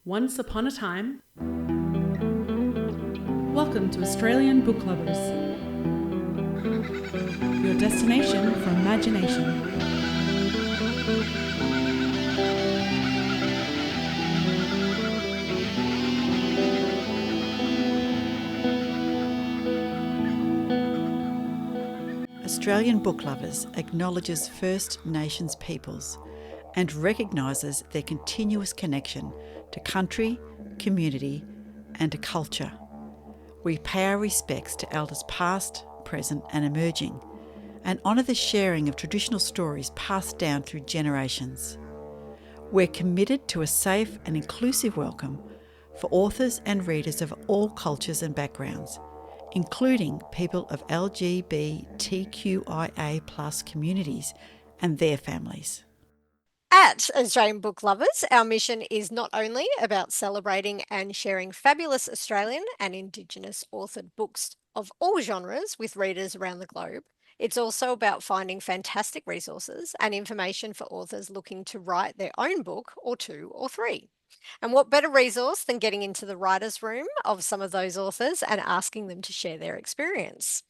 Once upon a time. Welcome to Australian Book Lovers, your destination for imagination. Australian Book Lovers acknowledges First Nations peoples and recognises their continuous connection to country, community and to culture. We pay our respects to elders past, present and emerging, and honour the sharing of traditional stories passed down through generations. We're committed to a safe and inclusive welcome for authors and readers of all cultures and backgrounds, including people of LGBTQIA+ communities and their families. At Australian Book Lovers, our mission is not only about celebrating and sharing fabulous Australian and Indigenous authored books of all genres with readers around the globe, it's also about finding fantastic resources and information for authors looking to write their own book or two or three. And what better resource than getting into the writer's room of some of those authors and asking them to share their experience.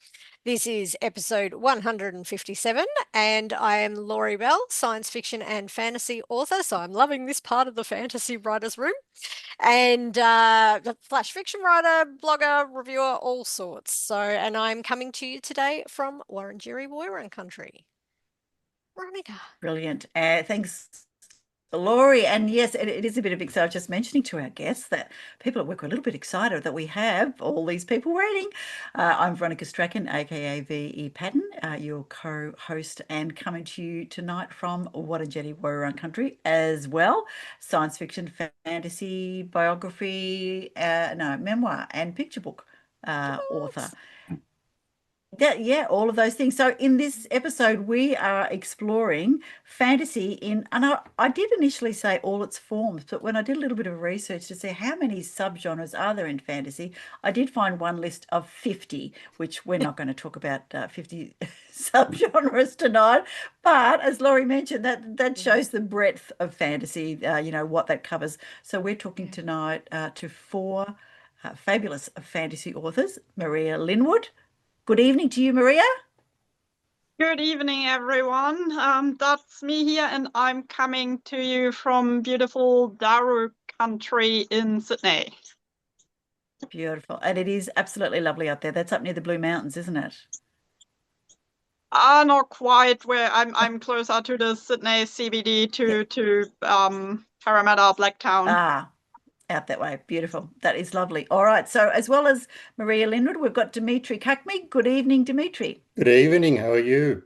This is episode 157, and I am Laurie Bell, science fiction and fantasy author, so I'm loving this part of the fantasy writer's room, and flash fiction writer, blogger, reviewer, all sorts. So, and I'm coming to you today from Wurundjeri Woiwurrung country. Veronica. Brilliant. Thanks, Laurie. And yes, it is a bit of excitement. I was just mentioning to our guests that people at work are a little bit excited that we have all these people reading. I'm Veronica Strachan, aka V.E. Patton, your co-host, and coming to you tonight from Wurundjeri Woiwurrung country as well. Science fiction, fantasy, biography, memoir and picture book author. Yeah, all of those things. So in this episode, we are exploring fantasy and I did initially say all its forms, but when I did a little bit of research to see how many subgenres are there in fantasy, I did find one list of 50, which we're not going to talk about 50 subgenres tonight. But as Laurie mentioned, that shows the breadth of fantasy, what that covers. So we're talking tonight to four fabulous fantasy authors, Maria Linwood. Good evening to you, Maria. Good evening, everyone. That's me here, and I'm coming to you from beautiful Daru country in Sydney. Beautiful. And it is absolutely lovely up there. That's up near the Blue Mountains, isn't it? Not quite. Where I'm closer to the Sydney CBD to Parramatta, Blacktown. Out that way. Beautiful. That is lovely. All right. So as well as Maria Linwood, we've got Dmetri Kakmi. Good evening, Dmetri. Good evening. How are you?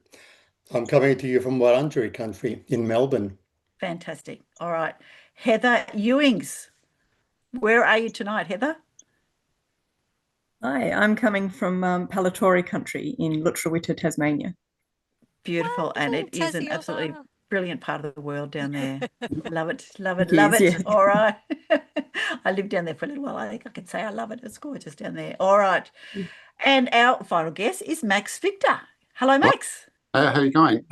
I'm coming to you from Wurundjeri country in Melbourne. Fantastic. All right. Heather Ewings. Where are you tonight, Heather? Hi, I'm coming from Palatori country in Lutruwita, Tasmania. Beautiful. Wonderful, and it is an Tassie absolutely Otter. brilliant part of the world down there. Love it. Love it. It Love is, it. yeah. All right. I lived down there for a little while. I think I can say I love it. It's gorgeous down there. All right. And our final guest is Maxx Victor. Hello, Max. How are you going?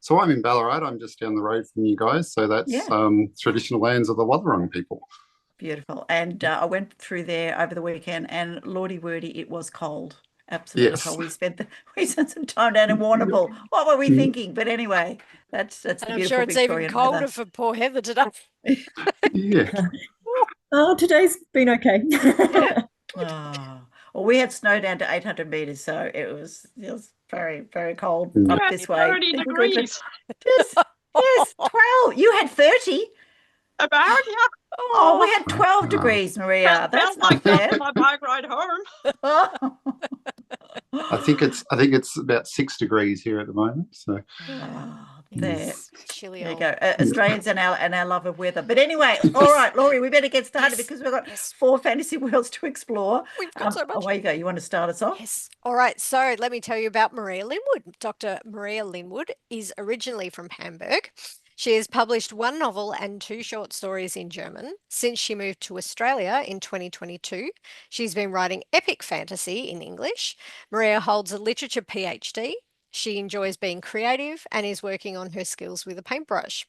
So I'm in Ballarat. I'm just down the road from you guys. So that's traditional lands of the Wathaurong people. Beautiful. And I went through there over the weekend, and lordy wordy, it was cold. Absolutely cold. We spent some time down in Warrnambool. What were we thinking? But anyway, that's the beautiful And I'm sure it's Victorian even colder weather. for poor Heather today. Yeah. Oh, today's been okay. Oh. Well, we had snow down to 800 metres, so it was very, very cold up this way. 30 degrees. Yes, 12. You had 30. About, yeah. Oh, we had 12 degrees, Maria. That's Felt like not that bad. on my bike ride home. I think it's about 6 degrees here at the moment. So There. Chilly There you old. go. Australians and our love of weather. But anyway, all right, Laurie, we better get started because we've got four fantasy worlds to explore. We've got so much. Away you go. You want to start us off? Yes. All right. So let me tell you about Maria Linwood. Dr. Maria Linwood is originally from Hamburg. She has published one novel and two short stories in German. Since she moved to Australia in 2022, she's been writing epic fantasy in English. Maria holds a literature PhD. She enjoys being creative and is working on her skills with a paintbrush.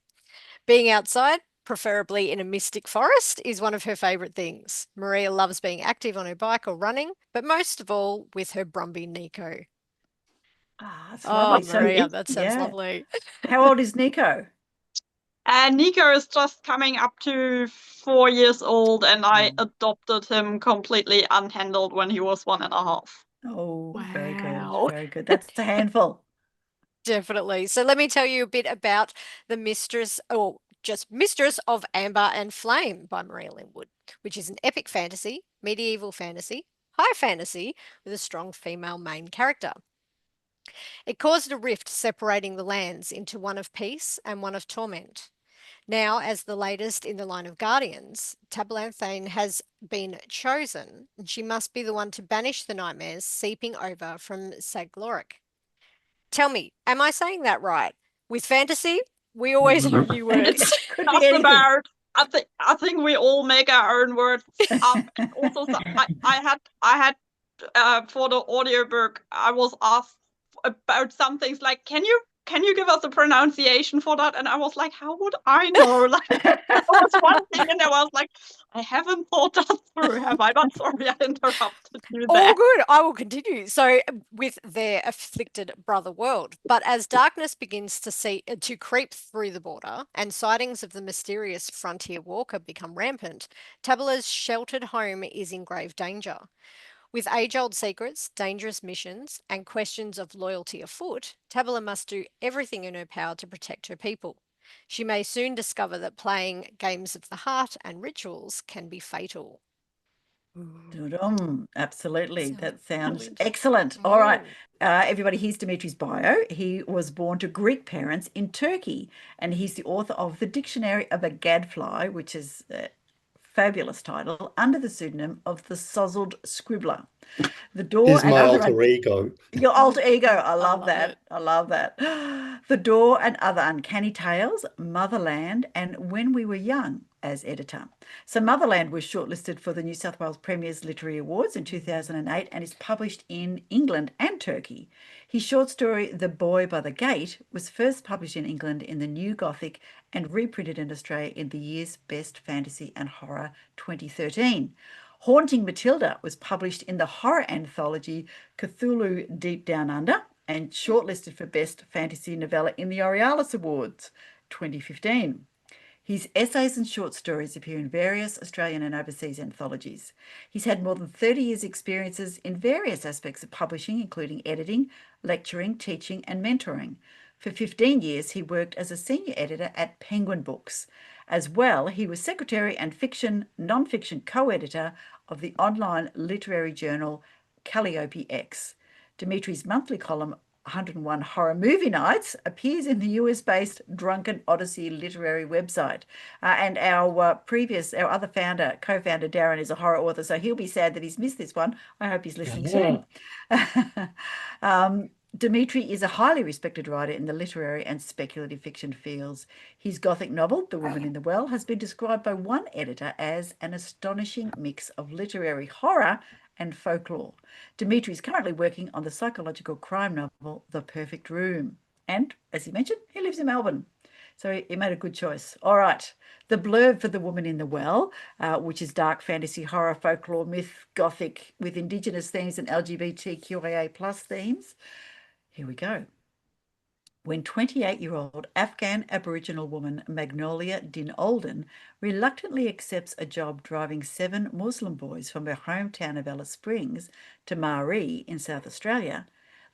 Being outside preferably in a mystic forest, is one of her favourite things. Maria loves being active on her bike or running, but most of all with her Brumby Nico. Ah, it's Oh, lovely. So, Maria, that sounds yeah. lovely. How old is Nico? And Nico is just coming up to 4 years old, and I adopted him completely unhandled when he was 1.5. Oh, very good. Wow. Very good. That's a handful. Definitely. So let me tell you a bit about the Mistress, or just Mistress of Amber and Flame by Maria Linwood, which is an epic fantasy, medieval fantasy, high fantasy with a strong female main character. It caused a rift separating the lands into one of peace and one of torment. Now, as the latest in the line of guardians, Tablanthane has been chosen, and she must be the one to banish the nightmares seeping over from Sagloric. Tell me, am I saying that right? With fantasy, we always have new words. Could be Just anything. about. I think we all make our own words up. Also, I had for the audiobook, I was asked about some things like, can you give us a pronunciation for that? And I was like, how would I know? Like, that was one thing, and I was like, I haven't thought that through, have I? But sorry, I interrupted you All there. good. I will continue. So, with their afflicted brother world, but as darkness begins to creep through the border, and sightings of the mysterious frontier walker become rampant, Tabula's sheltered home is in grave danger. With age-old secrets, dangerous missions, and questions of loyalty afoot, Tabula must do everything in her power to protect her people. She may soon discover that playing games of the heart and rituals can be fatal. Absolutely. Sounds That sounds brilliant. excellent. All right. Everybody, here's Dmetri's bio. He was born to Greek parents in Turkey, and he's the author of The Dictionary of a Gadfly, which is a fabulous title, under the pseudonym of the Sozzled Scribbler. The Door He's and my Other alter ego. Your alter ego. I love love that. it. I love that. The Door and Other Uncanny Tales, Motherland, and When We Were Young as editor. So Motherland was shortlisted for the New South Wales Premier's Literary Awards in 2008 and is published in England and Turkey. His short story, The Boy by the Gate, was first published in England in the New Gothic and reprinted in Australia in the year's Best Fantasy and Horror 2013. Haunting Matilda was published in the horror anthology Cthulhu Deep Down Under and shortlisted for Best Fantasy Novella in the Aurealis Awards 2015. His essays and short stories appear in various Australian and overseas anthologies. He's had more than 30 years' experiences in various aspects of publishing, including editing, lecturing, teaching, and mentoring. For 15 years, he worked as a senior editor at Penguin Books. As well, he was secretary and non-fiction co-editor of the online literary journal Calliope X. Dmetri's monthly column, 101 Horror Movie Nights, appears in the US-based Drunken Odyssey literary website. And our other co-founder, Darren, is a horror author, so he'll be sad that he's missed this one. I hope he's listening soon. Dmetri is a highly respected writer in the literary and speculative fiction fields. His Gothic novel, The Woman in the Well, has been described by one editor as an astonishing mix of literary horror and folklore. Dmetri is currently working on the psychological crime novel, The Perfect Room. And, as he mentioned, he lives in Melbourne. So he made a good choice. All right. The blurb for The Woman in the Well, which is dark fantasy, horror, folklore, myth, Gothic, with Indigenous themes and LGBTQIA+ themes. Here we go. When 28-year-old Afghan Aboriginal woman Magnolia Din Olden reluctantly accepts a job driving 7 Muslim boys from her hometown of Alice Springs to Maree in South Australia,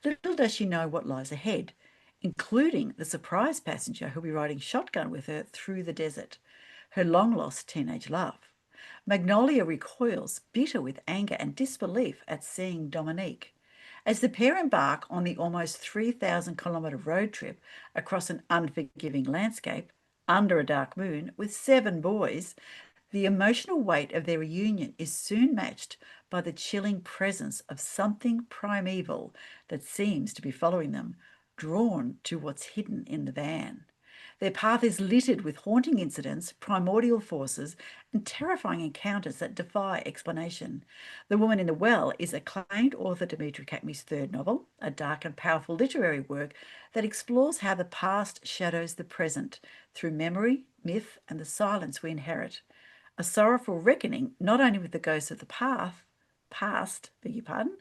little does she know what lies ahead, including the surprise passenger who'll be riding shotgun with her through the desert, her long-lost teenage love. Magnolia recoils, bitter with anger and disbelief at seeing Dominique. As the pair embark on the almost 3,000-kilometre road trip across an unforgiving landscape, under a dark moon, with 7 boys, the emotional weight of their reunion is soon matched by the chilling presence of something primeval that seems to be following them, drawn to what's hidden in the van. Their path is littered with haunting incidents, primordial forces, and terrifying encounters that defy explanation. The Woman in the Well is acclaimed author Dmetri Kakmi's 3rd novel, a dark and powerful literary work that explores how the past shadows the present through memory, myth, and the silence we inherit. A sorrowful reckoning not only with the ghosts of the past, beg your pardon,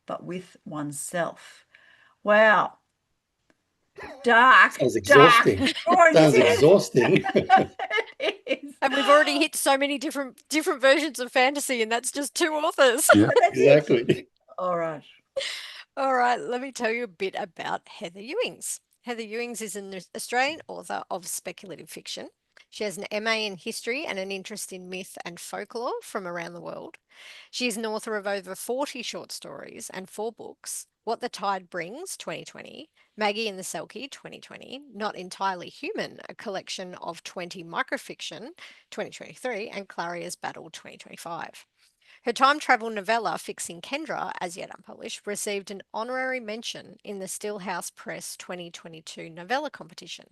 but with oneself. Wow. Dark. Sounds exhausting. Sounds exhausting. It is. And we've already hit so many different versions of fantasy, and that's just 2 authors. Yeah. Exactly. All right. All right, let me tell you a bit about Heather Ewings. Heather Ewings is an Australian author of speculative fiction. She has an MA in history and an interest in myth and folklore from around the world. She is an author of over 40 short stories and 4 books: What the Tide Brings, 2020, Maggie and the Selkie, 2020, Not Entirely Human, a collection of 20 microfiction, 2023, and Claria's Battle, 2025. Her time travel novella, Fixing Kendra, as yet unpublished, received an honorary mention in the Stillhouse Press 2022 novella competition.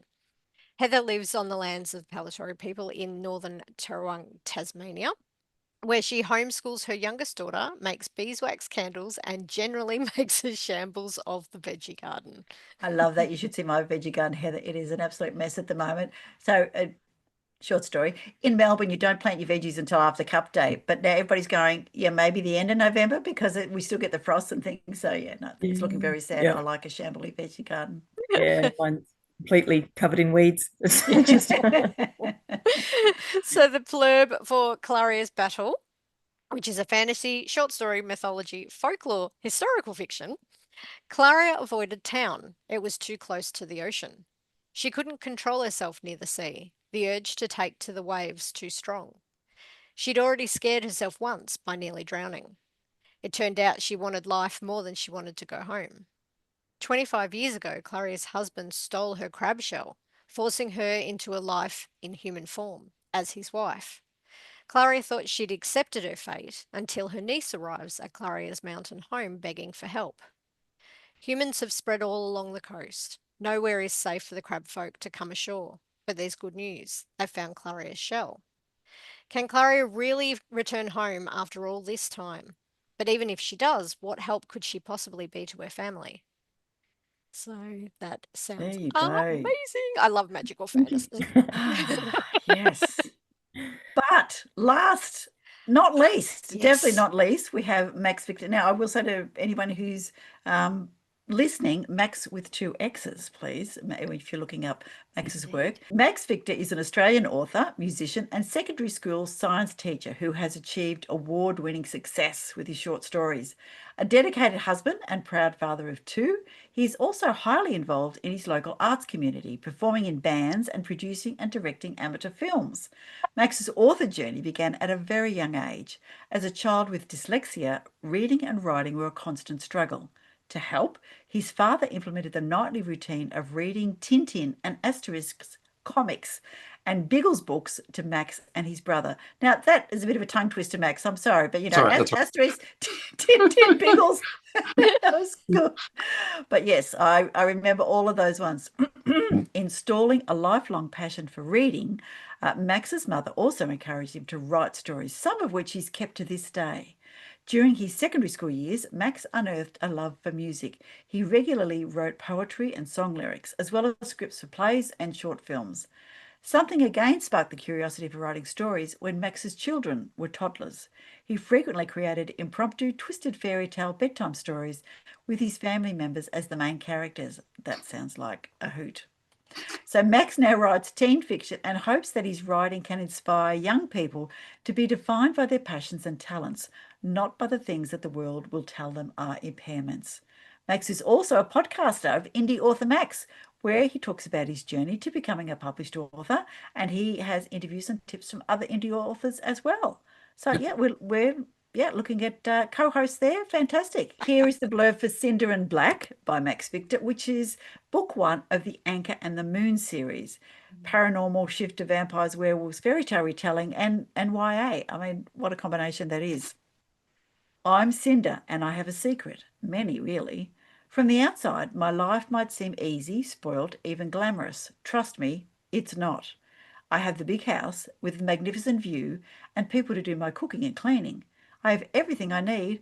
Heather lives on the lands of Palatory people in northern Tarrawonga, Tasmania, where she homeschools her youngest daughter, makes beeswax candles, and generally makes a shambles of the veggie garden. I love that. You should see my veggie garden, Heather. It is an absolute mess at the moment. So, short story. In Melbourne, you don't plant your veggies until after Cup Day, but now everybody's going, yeah, maybe the end of November because we still get the frost and things. So, yeah, no, it's looking very sad. Yeah. I like a shambly veggie garden. Yeah, mine's completely covered in weeds. It's just So the blurb for Claria's Battle, which is a fantasy, short story, mythology, folklore, historical fiction. Klaria avoided town. It was too close to the ocean. She couldn't control herself near the sea, the urge to take to the waves too strong. She'd already scared herself once by nearly drowning. It turned out she wanted life more than she wanted to go home. 25 years ago, Claria's husband stole her crab shell, forcing her into a life in human form as his wife. Klaria thought she'd accepted her fate until her niece arrives at Claria's mountain home begging for help. Humans have spread all along the coast. Nowhere is safe for the crab folk to come ashore. But there's good news. They've found Claria's shell. Can Klaria really return home after all this time? But even if she does, what help could she possibly be to her family? So that sounds you go. amazing. I love magical fantasy. Yes. But last, not least, definitely Yes. not least, we have Maxx Victor. Now, I will say to anyone who's listening, Max with 2 X's, please, if you're looking up Max's work. Maxx Victor is an Australian author, musician, and secondary school science teacher who has achieved award-winning success with his short stories. A dedicated husband and proud father of 2, he is also highly involved in his local arts community, performing in bands and producing and directing amateur films. Max's author journey began at a very young age. As a child with dyslexia, reading and writing were a constant struggle. To help, his father implemented the nightly routine of reading Tintin and Asterix comics and Biggles books to Max and his brother. Now, that is a bit of a tongue twister, Max. I'm sorry, but, you know, Asterix, Tintin, Biggles, that was good. But, yes, I remember all of those ones. Installing a lifelong passion for reading, Max's mother also encouraged him to write stories, some of which he's kept to this day. During his secondary school years, Max unearthed a love for music. He regularly wrote poetry and song lyrics, as well as scripts for plays and short films. Something again sparked the curiosity for writing stories when Max's children were toddlers. He frequently created impromptu, twisted fairy tale bedtime stories with his family members as the main characters. That sounds like a hoot. So Max now writes teen fiction and hopes that his writing can inspire young people to be defined by their passions and talents, not by the things that the world will tell them are impairments. Max is also a podcaster of Indie Author Max, where he talks about his journey to becoming a published author, and he has interviews and tips from other indie authors as well. So yeah, we're looking at co-hosts there. Fantastic. Here is the blurb for Cinder and Black by Maxx Victor, which is book 1 of the Anchor and the Moon series. Paranormal, shift to vampires, werewolves, fairy tale retelling, and YA. I mean, what a combination that is. I'm Cinder, and I have a secret. Many, really. From the outside, my life might seem easy, spoilt, even glamorous. Trust me, it's not. I have the big house with a magnificent view and people to do my cooking and cleaning. I have everything I need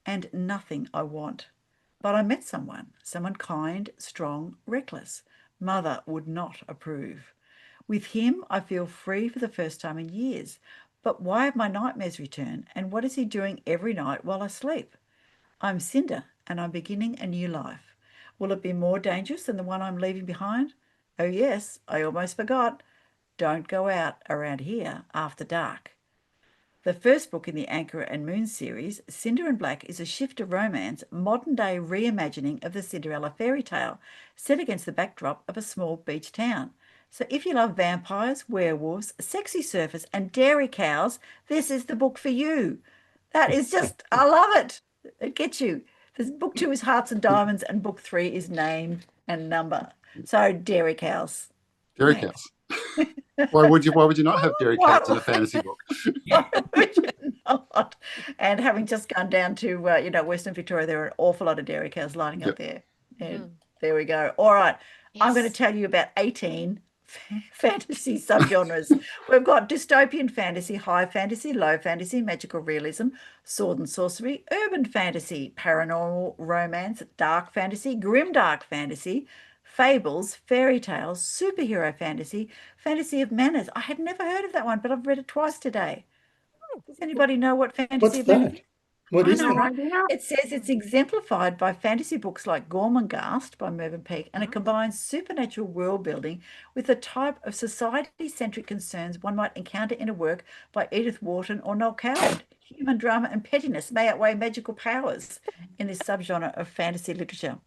and nothing I want. But I met someone kind, strong, reckless. Mother would not approve. With him, I feel free for the first time in years. But why have my nightmares returned? And what is he doing every night while I sleep? I'm Cinder, and I'm beginning a new life. Will it be more dangerous than the one I'm leaving behind? Oh, yes, I almost forgot. Don't go out around here after dark. The first book in the Anchor and Moon series, Cinder and Black, is a shifter romance, modern-day reimagining of the Cinderella fairy tale, set against the backdrop of a small beach town. So if you love vampires, werewolves, sexy surfers, and dairy cows, this is the book for you. That is just, I love it. It gets you. This book 2 is Hearts and Diamonds, and book 3 is Name and Number. So dairy cows. Dairy Thanks. cows. Why would you not have dairy cows in a fantasy book? Why would you not? And having just gone down to Western Victoria, there are an awful lot of dairy cows lining up there. And there we go. All right. I'm going to tell you about 18 fantasy subgenres. We've got dystopian fantasy, high fantasy, low fantasy, magical realism, sword and sorcery, urban fantasy, paranormal romance, dark fantasy, grimdark fantasy, fables, fairy tales, superhero fantasy, fantasy of manners. I had never heard of that one, but I've read it twice today. Does anybody know what fantasy What's of manners is? that? What is I know, that? right? It says it's exemplified by fantasy books like Gormenghast by Mervyn Peake, and it combines supernatural world building with the type of society-centric concerns one might encounter in a work by Edith Wharton or Noel Coward. Human drama and pettiness may outweigh magical powers in this subgenre of fantasy literature.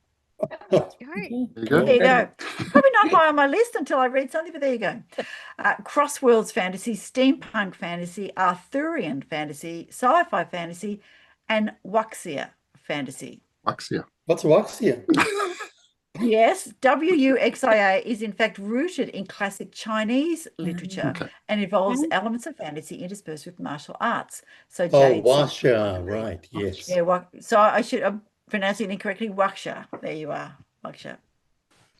Great. There you There go. you go. Probably not high on my list until I read something, but there you go. Crossworlds fantasy, steampunk fantasy, Arthurian fantasy, sci-fi fantasy, and Wuxia fantasy. Wuxia. What's Wuxia? Yes, Wuxia is in fact rooted in classic Chinese literature and involves elements of fantasy interspersed with martial arts. So Oh, Jade, Wuxia, right, yes. yeah, so I should pronounce it incorrectly. Wuxia. There you are, Wuxia.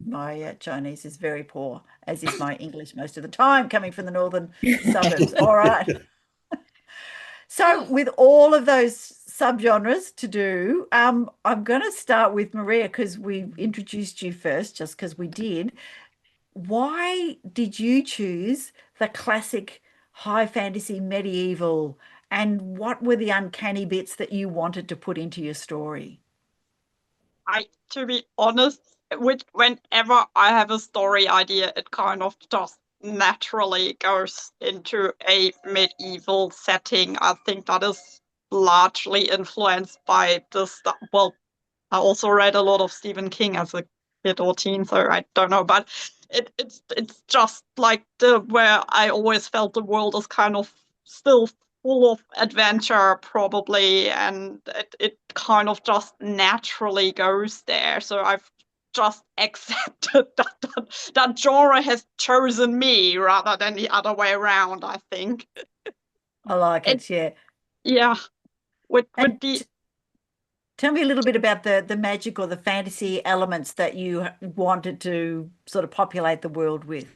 My Chinese is very poor, as is my English most of the time, coming from the northern suburbs. All right. So with all of those subgenres to do, I'm going to start with Maria because we introduced you first, just because we did. Why did you choose the classic high fantasy medieval, and what were the uncanny bits that you wanted to put into your story? To be honest, whenever I have a story idea, it kind of just naturally goes into a medieval setting. I think that is largely influenced by this. Well, I also read a lot of Stephen King as a kid or teen, so I don't know, but it's just like where I always felt the world is kind of still full of adventure, probably, and it kind of just naturally goes there. So I've just accepted that genre has chosen me rather than the other way around, I think. I like it, yeah. Yeah. Tell me a little bit about the magic or the fantasy elements that you wanted to sort of populate the world with.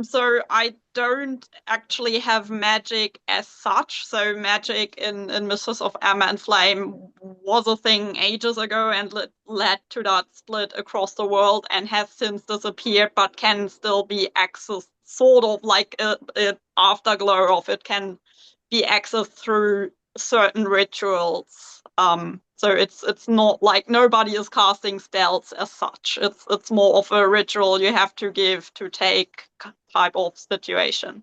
So I don't actually have magic as such. So magic in Mistress of Emma and Flame was a thing ages ago and led to that split across the world and has since disappeared, but can still be accessed, sort of like an afterglow of it can be accessed through certain rituals. So it's not like nobody is casting spells as such. It's more of a ritual you have to give to take type of situation.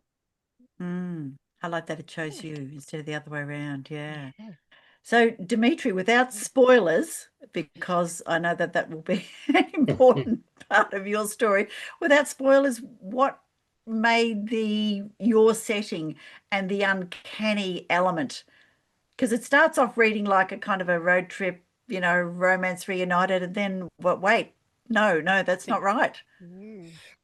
I like that it chose you instead of the other way around. Yeah. So Dmetri, without spoilers, because I know that will be an important part of your story, without spoilers, what made your setting and the uncanny element? Because it starts off reading like a kind of a road trip, romance reunited, and then wait, no, that's not right.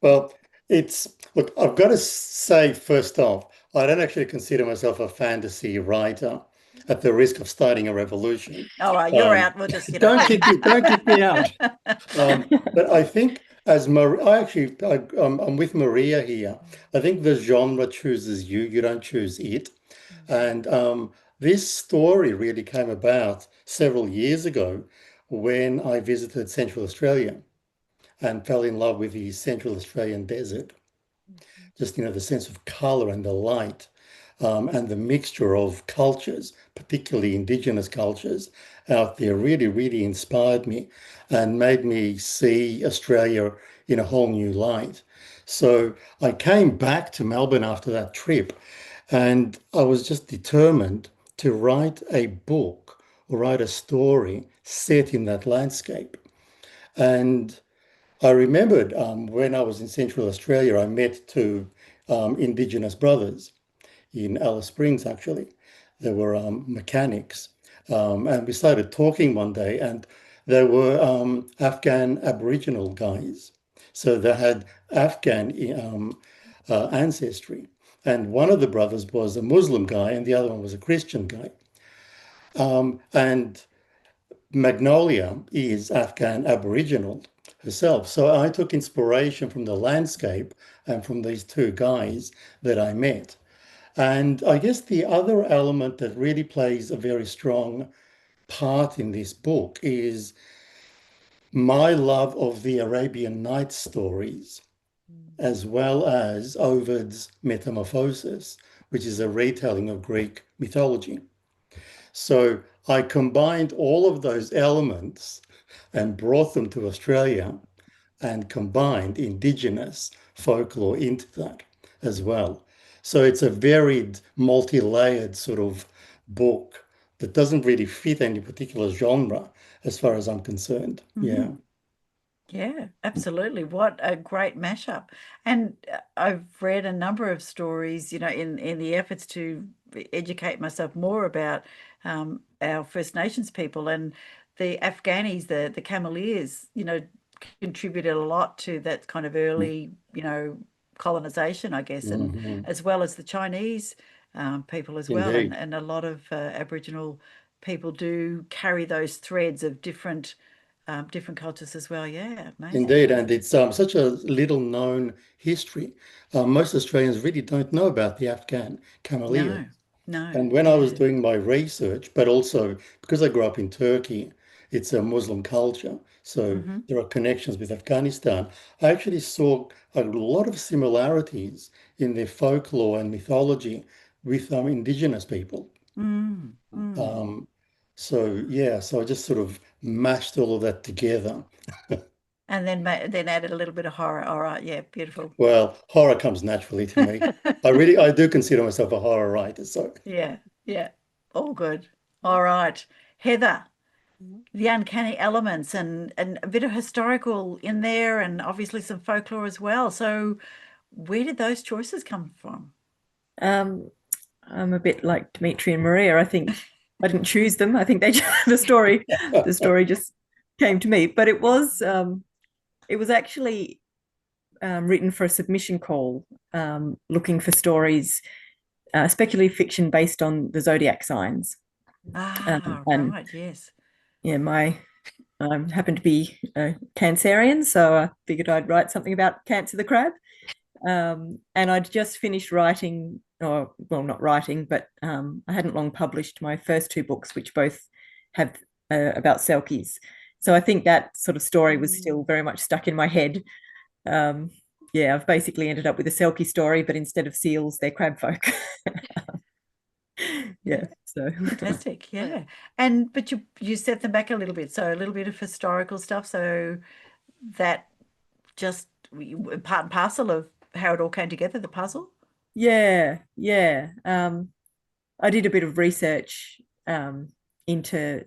Well, look, I've got to say first off, I don't actually consider myself a fantasy writer at the risk of starting a revolution. All right, you're out. We'll just don't kick me out. But I think I'm with Maria here. I think the genre chooses you. You don't choose it. And this story really came about several years ago when I visited Central Australia and fell in love with the Central Australian desert. just, the sense of color and the light, and the mixture of cultures, particularly indigenous cultures out there, really, really inspired me and made me see Australia in a whole new light. So I came back to Melbourne after that trip, and I was just determined to write a book or write a story set in that landscape. And I remembered when I was in Central Australia, I met two Indigenous brothers in Alice Springs, actually. They were mechanics. And we started talking one day, and they were Afghan Aboriginal guys. So they had Afghan ancestry. And one of the brothers was a Muslim guy, and the other one was a Christian guy. And Magnolia is Afghan Aboriginal herself. So I took inspiration from the landscape and from these two guys that I met. And I guess the other element that really plays a very strong part in this book is my love of the Arabian Nights stories, as well as Ovid's Metamorphosis, which is a retelling of Greek mythology. So I combined all of those elements and brought them to Australia and combined Indigenous folklore into that as well. So it's a varied, multi-layered sort of book that doesn't really fit any particular genre as far as I'm concerned. Yeah. Yeah, absolutely. What a great mashup. And I've read a number of stories, in the efforts to educate myself more about our First Nations people, and the Afghanis, the Cameliers, contributed a lot to that kind of early, colonization, I guess, and as well as the Chinese people as well. Indeed. And a lot of Aboriginal people do carry those threads of different cultures as well. Yeah, amazing. Indeed, and it's such a little known history. Most Australians really don't know about the Afghan Cameliers. No. And when I was doing my research, but also because I grew up in Turkey, it's a Muslim culture, so there are connections with Afghanistan. I actually saw a lot of similarities in their folklore and mythology with Indigenous people. So I just sort of mashed all of that together. And then added a little bit of horror. All right, yeah, beautiful. Well, horror comes naturally to me. I do consider myself a horror writer. So yeah, all good. All right, Heather, the uncanny elements and a bit of historical in there, and obviously some folklore as well. So, where did those choices come from? I'm a bit like Dmetri and Maria. I think I didn't choose them. I think the story just came to me. But it was actually written for a submission call, looking for stories, speculative fiction based on the zodiac signs. Right, yes. Yeah, I happen to be a Cancerian, so I figured I'd write something about Cancer the crab. And I'd just finished writing, or well, not writing, but I hadn't long published my first two books, which both have about selkies. So I think that sort of story was still very much stuck in my head. I've basically ended up with a selkie story, but instead of seals, they're crab folk. So fantastic. Yeah. But you set them back a little bit, so a little bit of historical stuff, so that just part and parcel of how it all came together, the puzzle. I did a bit of research into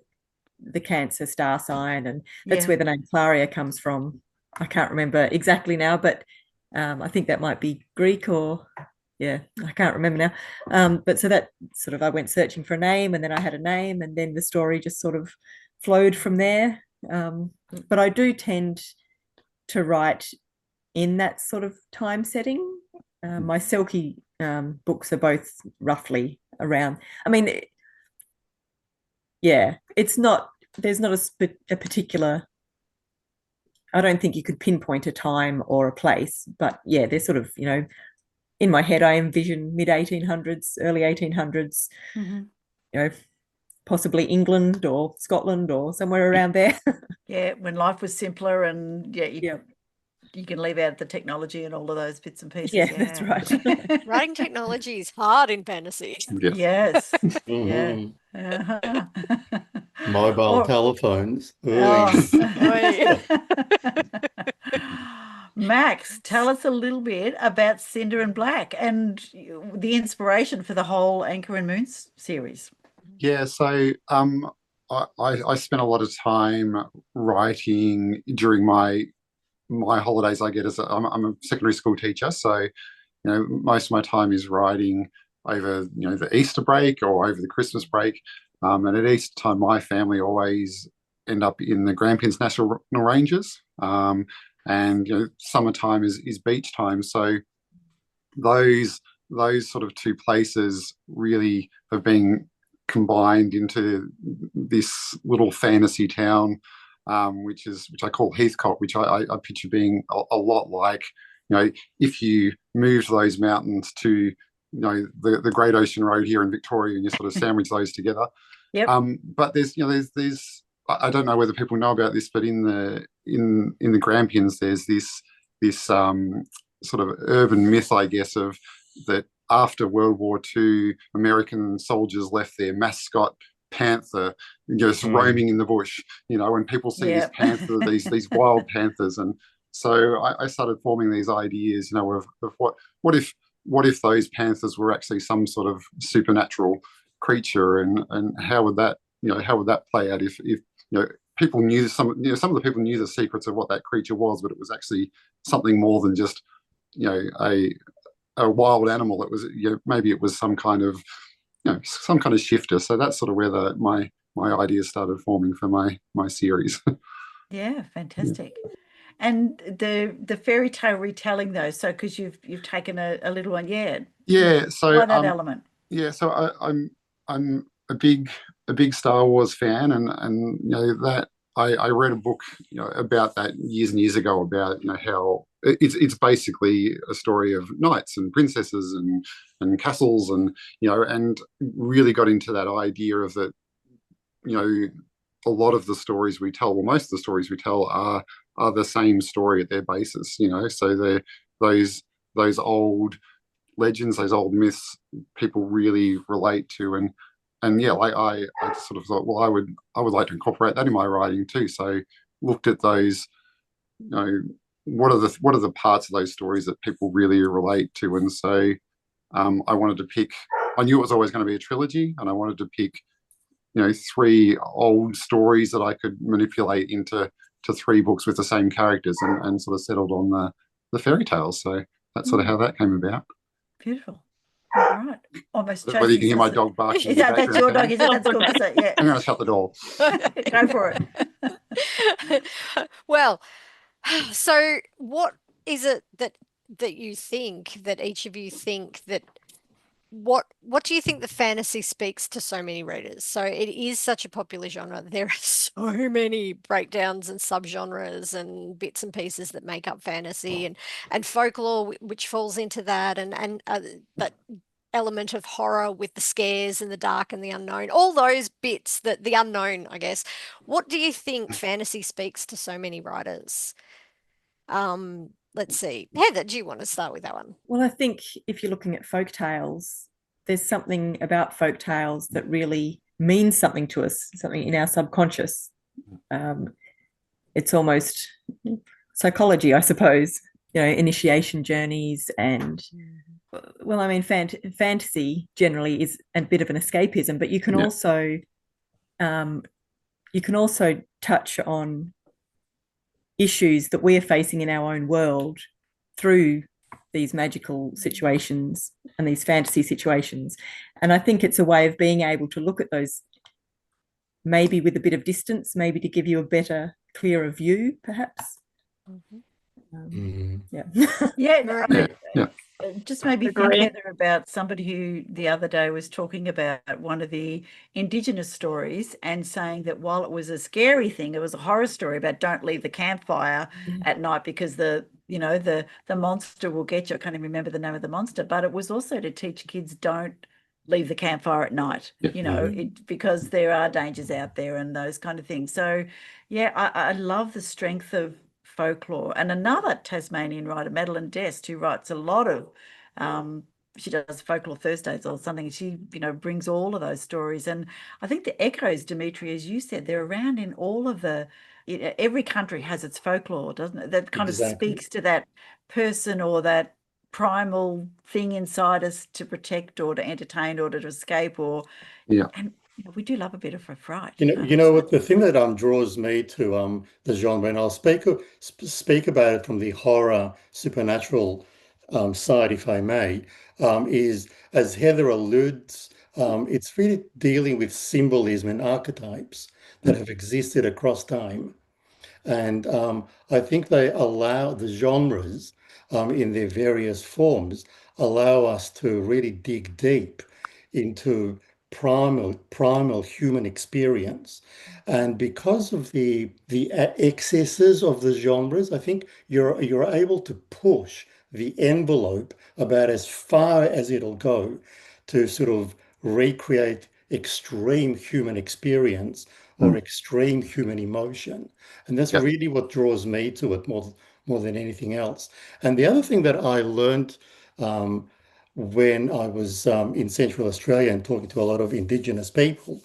the Cancer star sign, and that's where the name Klaria comes from. I can't remember exactly now, but I think that might be Greek, or I can't remember now. But so that sort of, I went searching for a name, and then I had a name, and then the story just sort of flowed from there. But I do tend to write in that sort of time setting. My selkie books are both roughly around. I mean, it's not, there's not a particular, I don't think you could pinpoint a time or a place, but they're sort of, in my head, I envision mid-1800s, early 1800s, possibly England or Scotland or somewhere around there. When life was simpler, and you can leave out the technology and all of those bits and pieces. Yeah, that's right. Writing technology is hard in fantasy. Yes. Mhm. Uh-huh. Mobile telephones. Oh. Oi. Max, tell us a little bit about Cinder and Black and the inspiration for the whole Anchor and Moon series. Yeah, so I spent a lot of time writing during my holidays. I get as I'm a secondary school teacher, so most of my time is writing over the Easter break or over the Christmas break. And at Easter time, my family always end up in the Grampians National Ranges. And summertime is beach time, so those sort of two places really have been combined into this little fantasy town, which I call Heathcote, which I picture being a lot like if you moved those mountains to the Great Ocean Road here in Victoria, and you sort of sandwich those together. Yep. But there's I don't know whether people know about this, but in the Grampians there's this sort of urban myth, I guess, of that after World War II, American soldiers left their mascot panther just roaming in the bush, when people see this panther, these wild panthers. And so I started forming these ideas, of what if those panthers were actually some sort of supernatural creature, and how would that play out if people knew some of the people knew the secrets of what that creature was, but it was actually something more than just a wild animal. It was maybe it was some kind of shifter. So that's sort of where my ideas started forming for my series. Yeah, fantastic. And the fairy tale retelling, though, so because you've taken a little one, So why that element? So I'm a big Star Wars fan, and that I read a book about that years and years ago, about how it's basically a story of knights and princesses and castles, and and really got into that idea of that a lot of the stories we tell, well, most of the stories we tell are the same story at their basis, so they're those old legends, those old myths people really relate to, and like I just sort of thought, well, I would like to incorporate that in my writing too. So looked at those, what are the parts of those stories that people really relate to, and so I wanted to pick. I knew it was always going to be a trilogy, and I wanted to pick 3 old stories that I could manipulate into 3 books with the same characters, and sort of settled on the fairy tales. So that's sort of how that came about. Beautiful. All right. Almost. Whether you can hear my dog barking. That's your dog, is it? That's cool. Yeah. I'm going to shut the door. Go for it. Well, so what is it that you think, that each of you think, that what do you think the fantasy speaks to so many readers? So it is such a popular genre. There are so many breakdowns and subgenres and bits and pieces that make up fantasy, and folklore, which falls into that, and that element of horror with the scares and the dark and the unknown, all those bits, that the unknown, I guess. What do you think fantasy speaks to so many writers? Let's see. Heather, do you want to start with that one? Well, I think if you're looking at folk tales, there's something about folk tales that really means something to us, something in our subconscious. It's almost psychology, I suppose, initiation journeys, and well, I mean, fantasy generally is a bit of an escapism, but you can also touch on issues that we're facing in our own world through these magical situations and these fantasy situations. And I think it's a way of being able to look at those maybe with a bit of distance, maybe to give you a better, clearer view, perhaps. Just made me think, Heather, about somebody who the other day was talking about one of the Indigenous stories and saying that while it was a scary thing, it was a horror story about don't leave the campfire at night because the monster will get you. I can't even remember the name of the monster, but it was also to teach kids don't leave the campfire at night, because there are dangers out there and those kind of things. So, I love the strength of folklore. And another Tasmanian writer, Madeline Dest, who writes a lot of, she does Folklore Thursdays or something. She, brings all of those stories. And I think the echoes, Dmetri, as you said, they're around in all of every country has its folklore, doesn't it? That kind of speaks to that person or that primal thing inside us to protect or to entertain or to escape and we do love a bit of a fright. You know what, the thing that draws me to the genre, and I'll speak about it from the horror supernatural side, if I may, is, as Heather alludes, it's really dealing with symbolism and archetypes that have existed across time. And I think they allow the genres in their various forms allow us to really dig deep into primal human experience. And because of the excesses of the genres, I think you're able to push the envelope about as far as it'll go to sort of recreate extreme human experience or extreme human emotion. And that's really what draws me to it more than anything else. And the other thing that I learned when I was in Central Australia and talking to a lot of Indigenous people,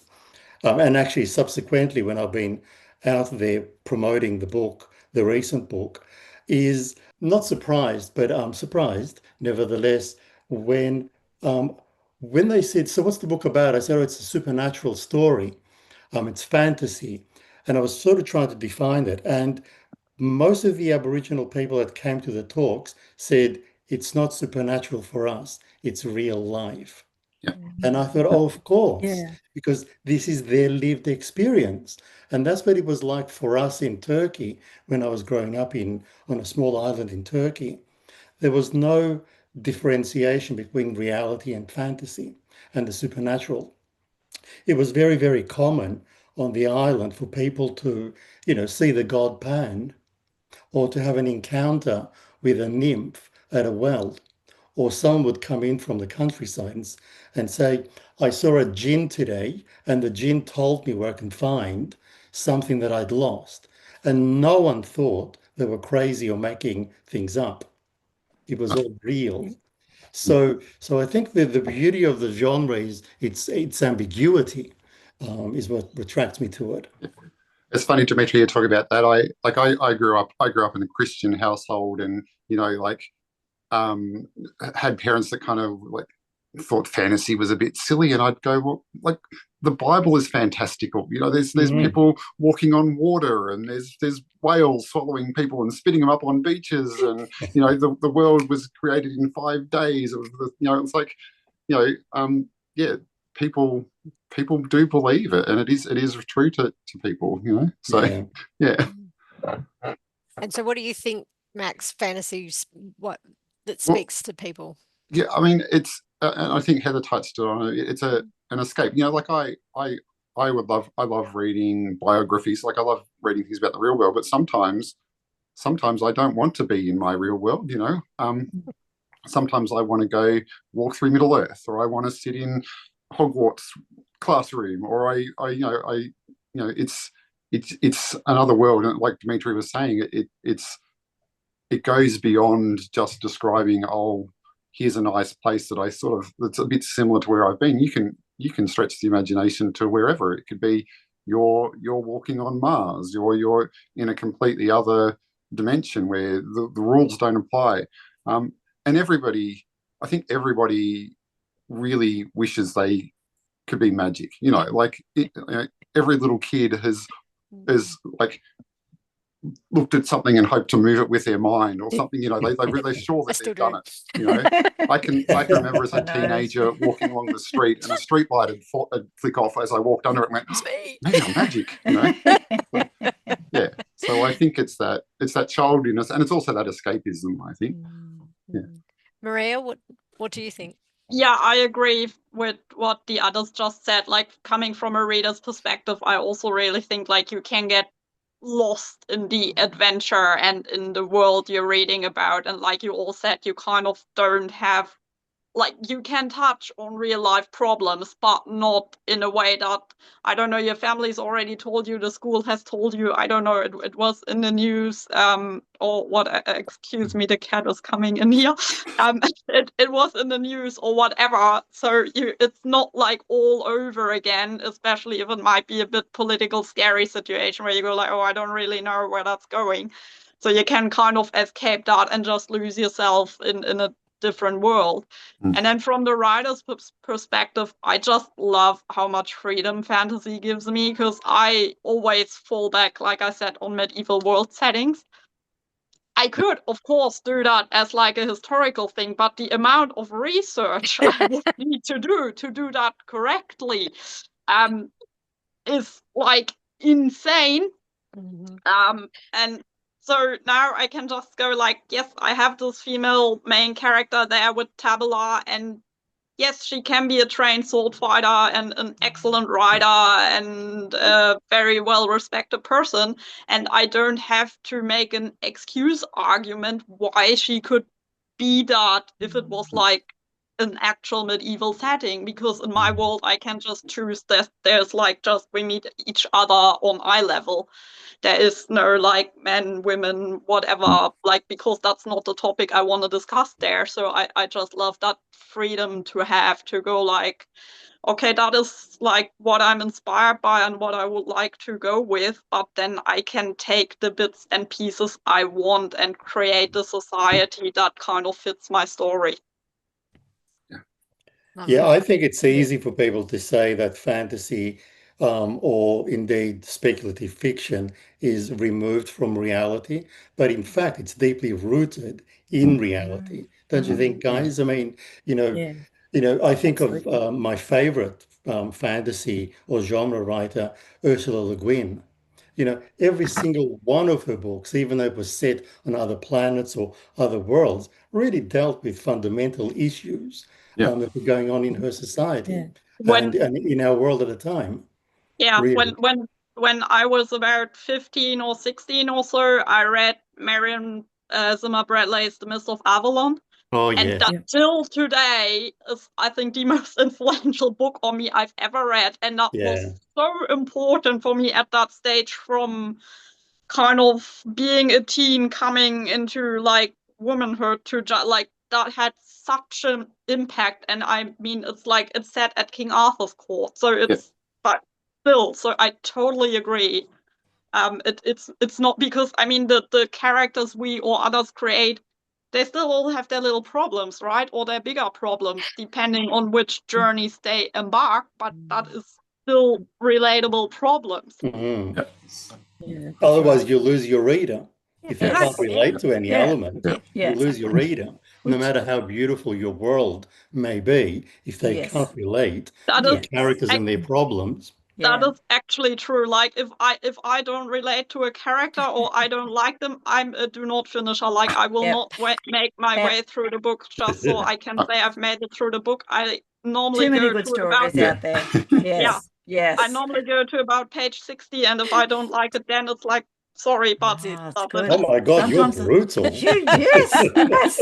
and actually subsequently when I've been out there promoting the book, the recent book, is not surprised, but I'm surprised nevertheless when they said, "So what's the book about?" I said, "Oh, it's a supernatural story. It's fantasy." And I was sort of trying to define it. And most of the Aboriginal people that came to the talks said, "It's not supernatural for us, it's real life." And I thought, oh, of course, because this is their lived experience. And that's what it was like for us in Turkey when I was growing up on a small island in Turkey. There was no differentiation between reality and fantasy and the supernatural. It was very, very common on the island for people to, see the god Pan or to have an encounter with a nymph at a well. Or someone would come in from the countryside and say, "I saw a jinn today, and the jinn told me where I can find something that I'd lost." And no one thought they were crazy or making things up. It was all real. So I think that the beauty of the genre is its ambiguity is what attracts me to it. It's funny, Dmetri, you talk about that. I grew up in a Christian household, and had parents that kind of thought fantasy was a bit silly, and I'd go, well, the Bible is fantastical. There's people walking on water, and there's whales swallowing people and spitting them up on beaches, and the world was created in 5 days. It was, it's like, people do believe it, and it is true to people. So yeah. And so, what do you think, Max? Fantasy's that speaks to people? Yeah, I mean, it's and I think Heather touched on it. It's an escape. I love reading biographies. I love reading things about the real world, but sometimes I don't want to be in my real world. Sometimes I want to go walk through Middle Earth, or I want to sit in Hogwarts classroom, or it's another world. And like Dmetri was saying, it goes beyond just describing, oh, here's a nice place that that's a bit similar to where I've been. You can stretch the imagination to wherever. It could be you're walking on Mars, or you're in a completely other dimension where the rules don't apply. And I think everybody really wishes they could be magic. Every little kid has looked at something and hoped to move it with their mind or something. They're sure that they've done it. I can remember as a teenager walking along the street, and a street light had flick off as I walked under it and went, maybe I'm magic. Yeah. So I think it's that childliness, and it's also that escapism, I think. Yeah. Maria, what do you think? Yeah, I agree with what the others just said. Coming from a reader's perspective, I also really think you can get lost in the adventure and in the world you're reading about. And like you all said, you kind of don't have like you can touch on real life problems, but not in a way that, I don't know, your family's already told you, the school has told you, I don't know, it was in the news, or what, excuse me, the cat is coming in here. It was in the news or whatever. So it's not like all over again, especially if it might be a bit political, scary situation where you go like, oh, I don't really know where that's going. So you can kind of escape that and just lose yourself in a different world. And then from the writer's perspective, I just love how much freedom fantasy gives me, because I always fall back, like I said, on medieval world settings. I could, of course, do that as like a historical thing, but the amount of research I would need to do that correctly is like insane. And so now I can just go like, yes, I have this female main character there with Tabula, and yes, she can be a trained sword fighter and an excellent rider and a very well-respected person. And I don't have to make an excuse argument why she could be that if it was like an actual medieval setting, because in my world, I can just choose that there's like just we meet each other on eye level. There is no like men, women, whatever, like, because that's not the topic I want to discuss there. So I just love that freedom to have to go like, okay, that is like what I'm inspired by and what I would like to go with, but then I can take the bits and pieces I want and create the society that kind of fits my story. Yeah, I think it's easy for people to say that fantasy or indeed speculative fiction is removed from reality, but in fact, it's deeply rooted in reality. Don't you think, guys? I mean, I think of my favorite fantasy or genre writer, Ursula Le Guin. Every single one of her books, even though it was set on other planets or other worlds, really dealt with fundamental issues that were going on in her society and in our world at the time. Yeah, Really. when I was about 15 or 16 or so, I read Marion Zimmer Bradley's The Mist of Avalon. Oh, and yes. that still today is, I think, the most influential book on me I've ever read. And that was so important for me at that stage, from kind of being a teen coming into like womanhood to like that had such an impact. And I mean, it's like it's set at King Arthur's court, so it's but still. So I totally agree. It's not because, I mean, the characters we or others create, they still all have their little problems, right? Or their bigger problems, depending on which journeys they embark, but that is still relatable problems. Mm-hmm. Otherwise, you lose your reader. If they can't relate to any element, you lose your reader. No matter how beautiful your world may be, if they can't relate to the characters and their problems. That is actually true. Like if I don't relate to a character or I don't like them, I'm a do not finisher. Like I will not make my way through the book just so I can say I've made it through the book. I normally too many go good to stories about out there. Yes. I normally go to about page 60, and if I don't like it, then it's like, sorry, but that's good. Oh my God, sometimes you're brutal. Yes.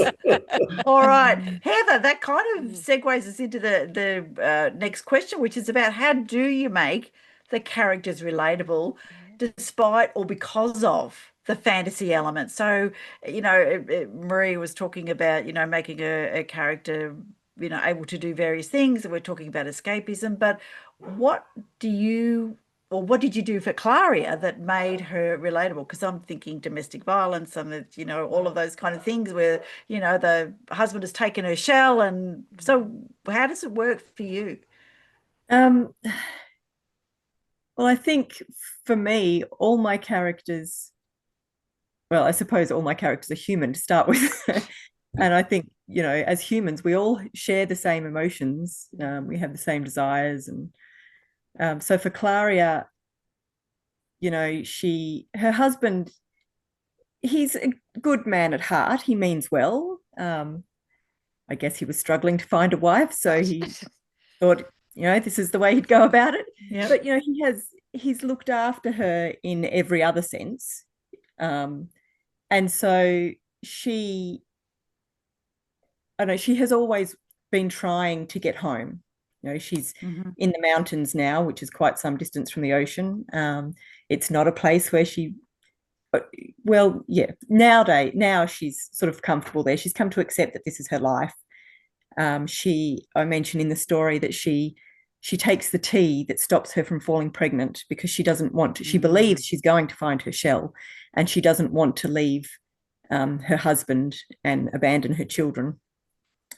All right, Heather, that kind of segues us into the next question, which is about how do you make the characters relatable despite or because of the fantasy element? So, Maria was talking about, making a character, able to do various things, and we're talking about escapism, but what did you do for Klaria that made her relatable? Because I'm thinking domestic violence and, all of those kind of things where, the husband has taken her shell. And so how does it work for you? Well, I think for me, all my characters, well, I suppose all my characters are human to start with. And I think, as humans, we all share the same emotions. We have the same desires. And so for Klaria, her husband, he's a good man at heart. He means well. I guess he was struggling to find a wife, so he thought, this is the way he'd go about it. Yep. But he's looked after her in every other sense, and so she has always been trying to get home. You know, she's Mhm. in the mountains now, which is quite some distance from the ocean. It's not a place where well, yeah, now she's sort of comfortable there. She's come to accept that this is her life. I mentioned in the story that she takes the tea that stops her from falling pregnant because she doesn't want to. She believes she's going to find her shell, and she doesn't want to leave her husband and abandon her children.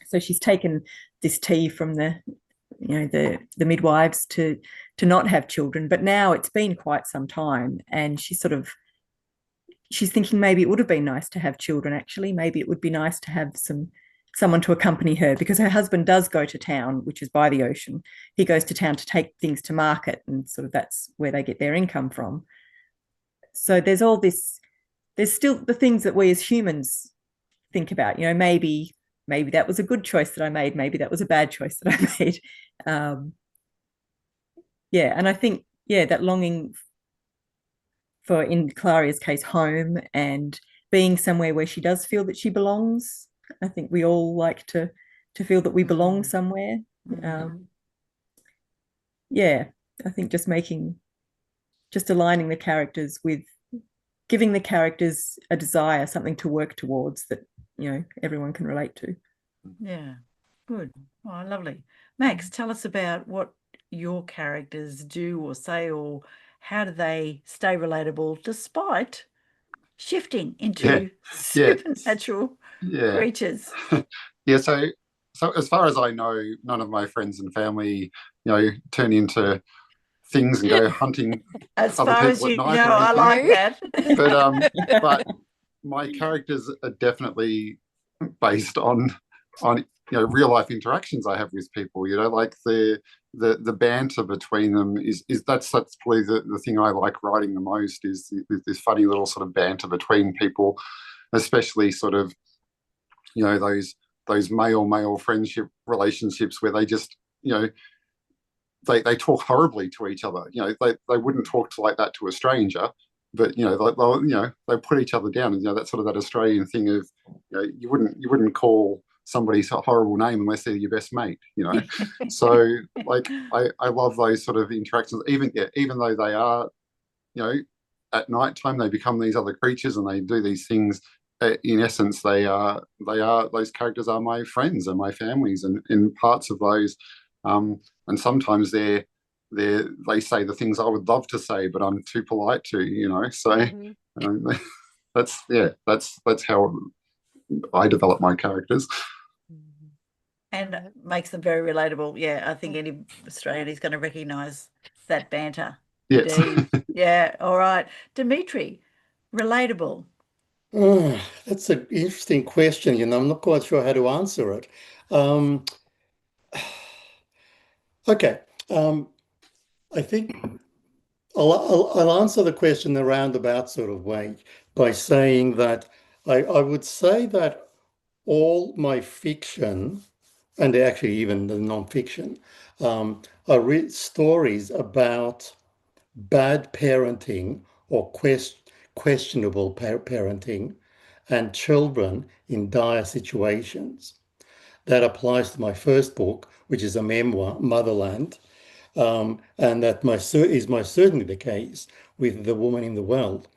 So she's taken this tea from the midwives to not have children. But now it's been quite some time, and she's thinking maybe it would have been nice to have children. Actually, maybe it would be nice to have someone to accompany her, because her husband does go to town, which is by the ocean. He goes to town to take things to market, and sort of that's where they get their income from. So there's all this. There's still the things that we as humans think about. You know, maybe that was a good choice that I made. Maybe that was a bad choice that I made. Yeah, and I think that longing for, in Claria's case, home and being somewhere where she does feel that she belongs. I think we all like to feel that we belong somewhere. Yeah, I think just aligning the characters with giving the characters a desire, something to work towards that, you know, everyone can relate to. Yeah, good. Oh, lovely. Max, tell us about what your characters do or say, or how do they stay relatable despite shifting into supernatural creatures? Yeah, so as far as I know, none of my friends and family, you know, turn into things and go hunting As other far as people you at night know, or I anything. like that. But my characters are definitely based on you know, real life interactions I have with people. You know, like the banter between them is that's probably the thing I like writing the most, is this funny little sort of banter between people, especially sort of, you know, those male friendship relationships where they just, you know, they talk horribly to each other. You know, they wouldn't talk like that to a stranger, but you know, they put each other down. And you know, that's sort of that Australian thing of, you know, you wouldn't call somebody a horrible name unless they're your best mate. You know, so like I love those sort of interactions. Even though they are, you know, at night time they become these other creatures and they do these things. In essence, they are those characters are my friends and my families, and in parts of those. And sometimes they say the things I would love to say, but I'm too polite to, you know. So that's how I develop my characters. And it makes them very relatable. Yeah, I think any Australian is going to recognise that banter. Yes. Indeed. Yeah, all right. Dmetri, relatable. That's an interesting question. You know, I'm not quite sure how to answer it. Okay. I think I'll answer the in the roundabout sort of way by saying that I would say that all my fiction, and actually even the non-fiction, are stories about bad parenting or questionable parenting and children in dire situations. That applies to my first book, which is a memoir, Motherland, and that is most certainly the case with The Woman in the World.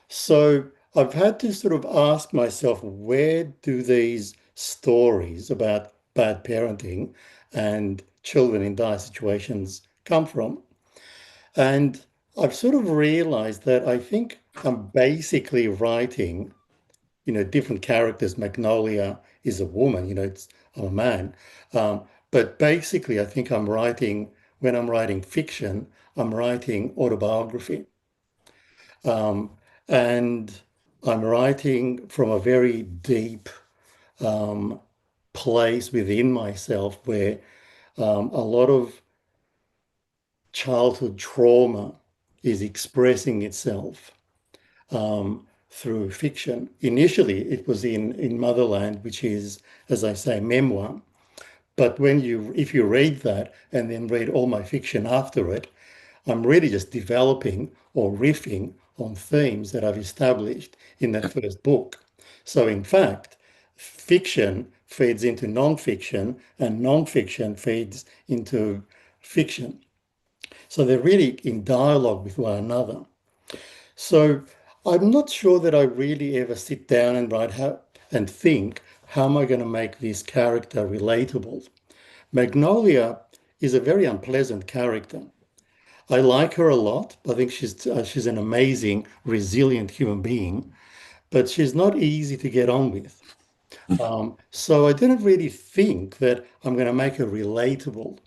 So I've had to sort of ask myself, where do these stories about bad parenting and children in dire situations come from? And I've sort of realized that I think I'm basically writing, you know, different characters. Magnolia is a woman, you know, I'm a man. But basically, I think when I'm writing fiction, I'm writing autobiography. And I'm writing from a very deep place within myself where a lot of childhood trauma is expressing itself through fiction. Initially, it was in Motherland, which is, as I say, memoir. But if you read that and then read all my fiction after it, I'm really just developing or riffing on themes that I've established in that first book. So in fact, fiction feeds into non-fiction, and non-fiction feeds into fiction. So they're really in dialogue with one another. So I'm not sure that I really ever sit down and write and think, how am I going to make this character relatable? Magnolia is a very unpleasant character. I like her a lot. I think she's an amazing, resilient human being, but she's not easy to get on with. So I didn't really think that I'm going to make her relatable,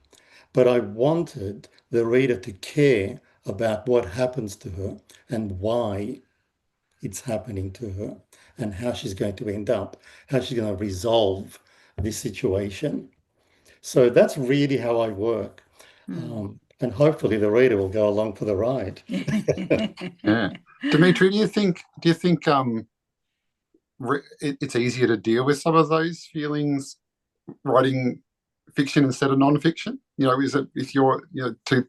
but I wanted the reader to care about what happens to her and why it's happening to her and how she's going to end up, how she's going to resolve this situation. So that's really how I work. And hopefully the reader will go along for the ride. Yeah. Dmetri, do you think it's easier to deal with some of those feelings writing fiction instead of non-fiction? Is it if you're to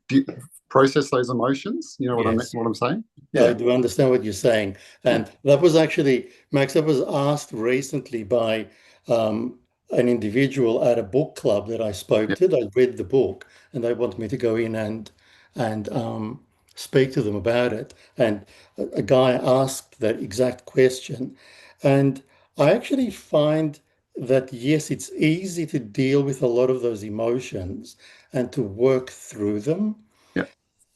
process those emotions? You know what Yes. I'm saying? Yeah, I do understand what you're saying. And that was actually, Max, that was asked recently by an individual at a book club that I spoke to. I read the book and they wanted me to go in and speak to them about it. And a guy asked that exact question. And I actually find that, yes, it's easy to deal with a lot of those emotions and to work through them.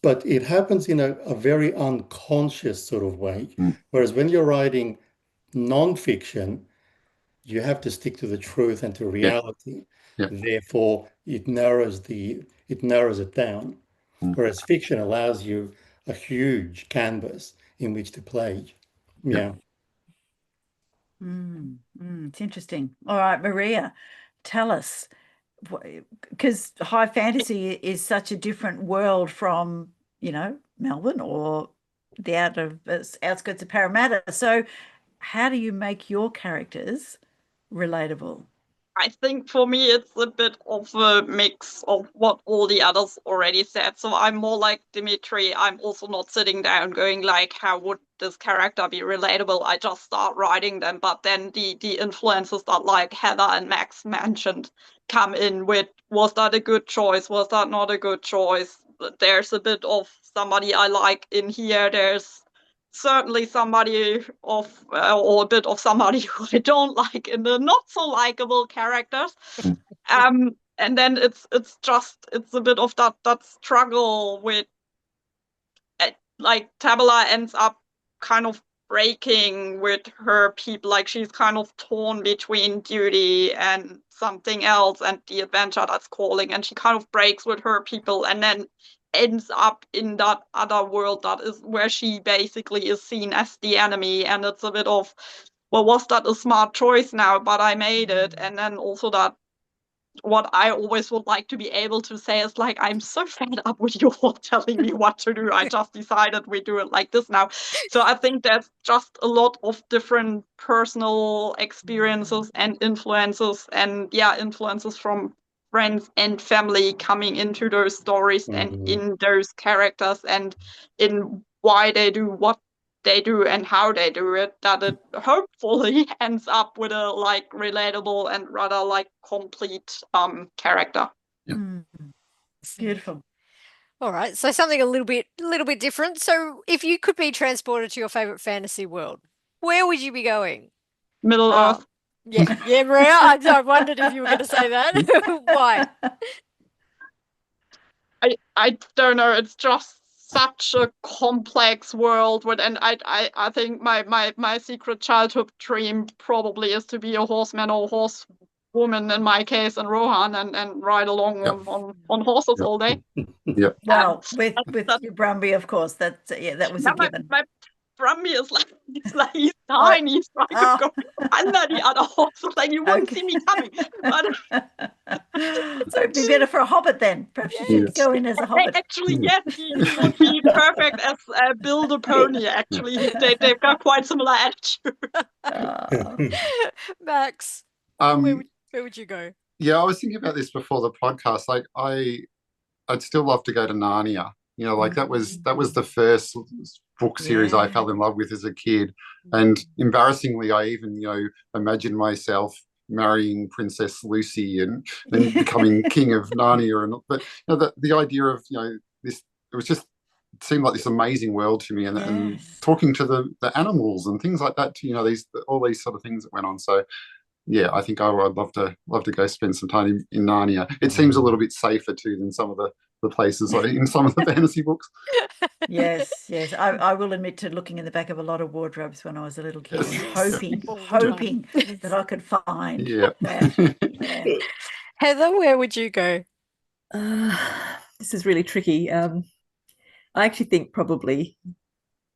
But it happens in a very unconscious sort of way. Whereas when you're writing non-fiction, you have to stick to the truth and to reality. Therefore, it narrows it down. Whereas fiction allows you a huge canvas in which to play. Yeah. It's interesting. All right, Maria, tell us, because high fantasy is such a different world from, Melbourne or the outskirts of Parramatta. So how do you make your characters relatable? I think for me, it's a bit of a mix of what all the others already said. So I'm more like Dmetri. I'm also not sitting down going like, how would this character be relatable? I just start writing them. But then the influences that like Heather and Max mentioned come in with, was that a good choice? Was that not a good choice? There's a bit of somebody I like in here. There's certainly somebody of or a bit of somebody who I don't like in the not so likable characters. And then it's a bit of that struggle with like Tabula ends up kind of breaking with her people, like she's kind of torn between duty and something else and the adventure that's calling, and she kind of breaks with her people and then ends up in that other world that is where she basically is seen as the enemy. And it's a bit of, well, was that a smart choice now? But I made it. And then also that what I always would like to be able to say is like, I'm so fed up with you all telling me what to do. I just decided we do it like this now. So I think there's just a lot of different personal experiences and influences, and influences from friends and family coming into those stories and in those characters and in why they do what they do and how they do it, that it hopefully ends up with a like relatable and rather like complete character. Beautiful. All right, so something a little bit different. So if you could be transported to your favorite fantasy world, where would you be going? Middle Earth. Yeah, Maria, I wondered if you were going to say that. Why? I don't know. It's just such a complex world. And I think my secret childhood dream probably is to be a horseman or horsewoman in my case, and Rohan and ride along on horses all day. Well, with your Brumby, of course. That was a given. My Brumby is like he's tiny, so I could go under the other horses, like you wouldn't see me coming. But so it'd be better for a hobbit then. Perhaps you should go in as a hobbit. Actually, yes, he would be perfect as Bill the pony. Actually, they've got quite similar attitude. Max, where would you go? Yeah, I was thinking about this before the podcast. Like, I'd still love to go to Narnia. Like that was the first book series I fell in love with as a kid, and embarrassingly, I even imagined myself marrying Princess Lucy and then becoming king of Narnia, but the idea of this, it was just, it seemed like this amazing world to me, and talking to the animals and things like that too, all these sort of things that went on. So yeah, I think I'd love to go spend some time in Narnia. It seems a little bit safer too than some of the places in some of the fantasy books. Yes. I will admit to looking in the back of a lot of wardrobes when I was a little kid, and hoping that I could find that. Yeah. Heather, where would you go? This is really tricky. I actually think probably